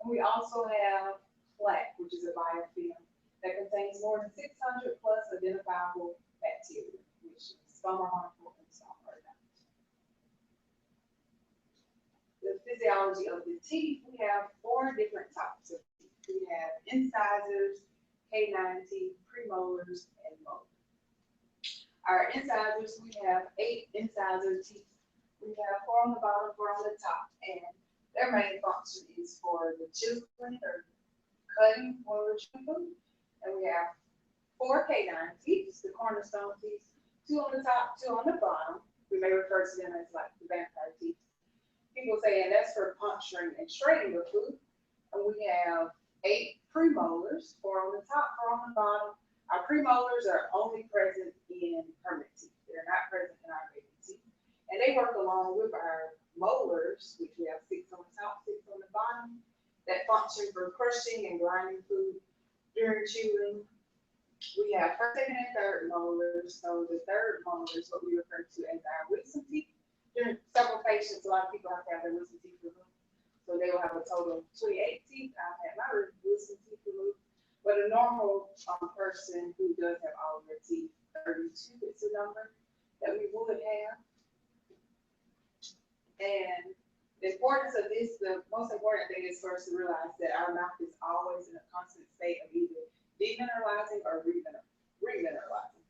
And we also have plaque, which is a biofilm that contains more than 600 plus identifiable bacteria, which some are harmful and some are not. The physiology of the teeth, we have 4 different types of teeth. We have incisors, canine teeth, premolars, and molars. Our incisors, we have 8 incisor teeth. We have 4 on the bottom, 4 on the top, and their main function is for the chiseling or cutting when we're chewing food. And we have 4 canine teeth, the cornerstone teeth, 2 on the top, 2 on the bottom. We may refer to them as like the vampire teeth. People say, and that's for puncturing and straining the food. And we have 8 premolars, 4 on the top, 4 on the bottom. Our premolars are only present in permanent teeth. They're not present in our baby teeth. And they work along with our molars, which we have 6 on the top, 6 on the bottom, that function for crushing and grinding food during chewing. We have first, second, and third molars. So the third molar is what we refer to as our wisdom teeth. During several patients, a lot of people have to have their wisdom teeth removed. So they will have a total of 28 teeth. I've had my wisdom teeth removed. But a normal person who does have all of their teeth, 32 is the number that we would have. And the importance of this, the most important thing is first to realize that our mouth is always in a constant state of either demineralizing or remineralizing.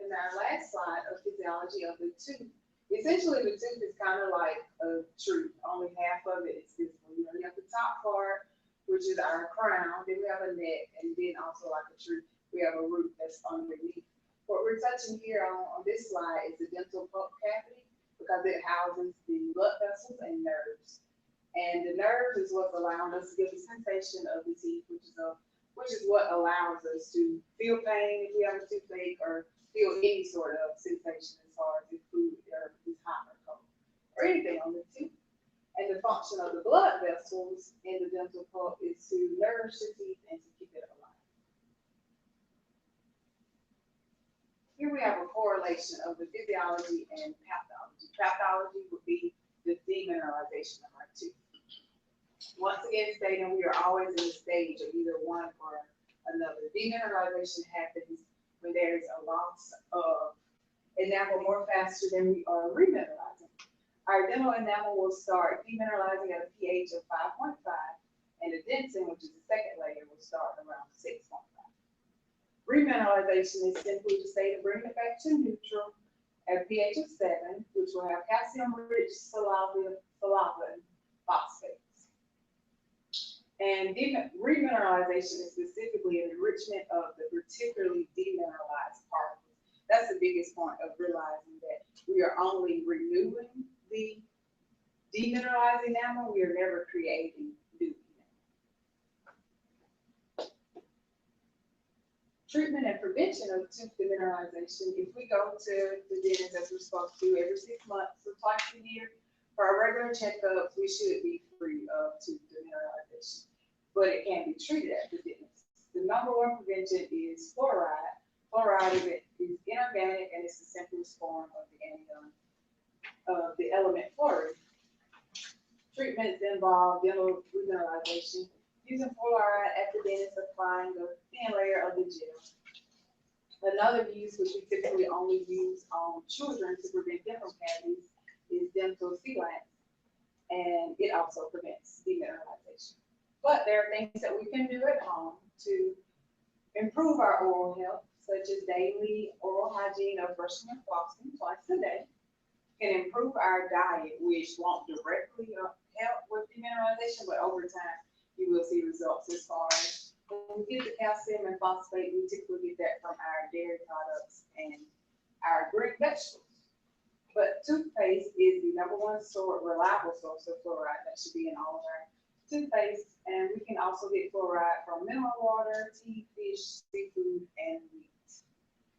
And our last slide of physiology of the tooth. Essentially, the tooth is kind of like a tree. Only half of it is visible. You have the top part, which is our crown. Then we have a neck, and then also like a tree, we have a root that's underneath. What we're touching here on this slide is the dental pulp cavity because it houses the blood vessels and nerves. And the nerves is what's allowing us to get the sensation of the teeth, which is what allows us to feel pain if we have a toothache or feel any sort of sensation as far as if food is hot or cold or anything on the tooth. And the function of the blood vessels in the dental pulp is to nourish the teeth and to keep it alive. Here we have a correlation of the physiology and pathology. Pathology would be the demineralization of our tooth. Once again, stating we are always in a stage of either one or another. Demineralization happens when there is a loss of enamel more faster than we are remineralizing. Our dental enamel will start demineralizing at a pH of 5.5, and the dentin, which is the second layer, will start around 6.5. Remineralization is simply to say to bring it back to neutral at a pH of 7, which will have calcium-rich saliva and phosphates. And remineralization is specifically an enrichment of the particularly demineralized particles. That's the biggest point of realizing that we are only renewing the demineralized enamel. We are never creating new enamel. treatment and prevention of tooth demineralization, if we go to the dentist as we're supposed to every 6 months or twice a year for our regular checkups, we should be free of tooth demineralization. But it can be treated at the dentist. The number one prevention is fluoride. Fluoride is inorganic and it's the simplest form of the element fluoride. Treatments involve dental remineralization, using fluoride at the dentist, applying the thin layer of the gel. Another use, which we typically only use on children to prevent dental cavities, is dental sealants, and it also prevents demineralization. But there are things that we can do at home to improve our oral health, such as daily oral hygiene of brushing and flossing twice a day. Can improve our diet, which won't directly help with demineralization, but over time you will see results as far as when we get the calcium and phosphate, we typically get that from our dairy products and our green vegetables. But toothpaste is the number one reliable source of fluoride that should be in all of our toothpaste, and we can also get fluoride from mineral water, tea, fish, seafood, and meat.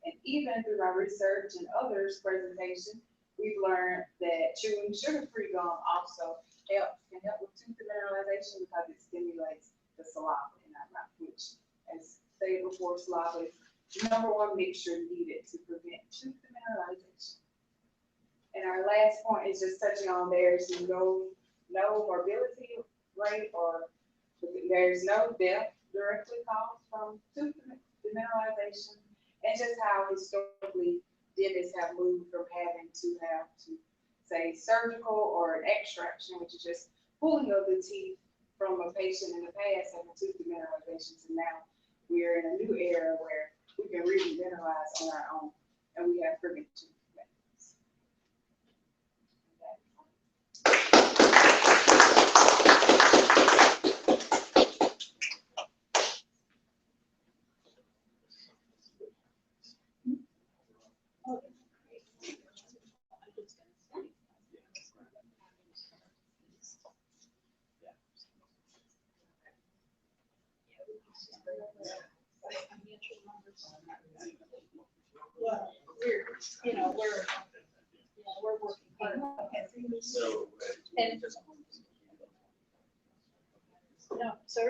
And even through our research and others' presentation, we've learned that chewing sugar-free gum also can help with tooth demineralization because it stimulates the saliva in our mouth, which, as stated before, saliva is the number one mixture needed to prevent tooth demineralization. And our last point is just touching on there's no morbidity rate, or there's no death directly caused from tooth demineralization, and just how historically dentists have moved from having to say surgical or an extraction, which is just pulling of the teeth from a patient in the past having tooth demineralization, to now we're in a new era where we can re-demineralize on our own, and we have prevention methods. Well, we're working hard. So, And, no, sorry.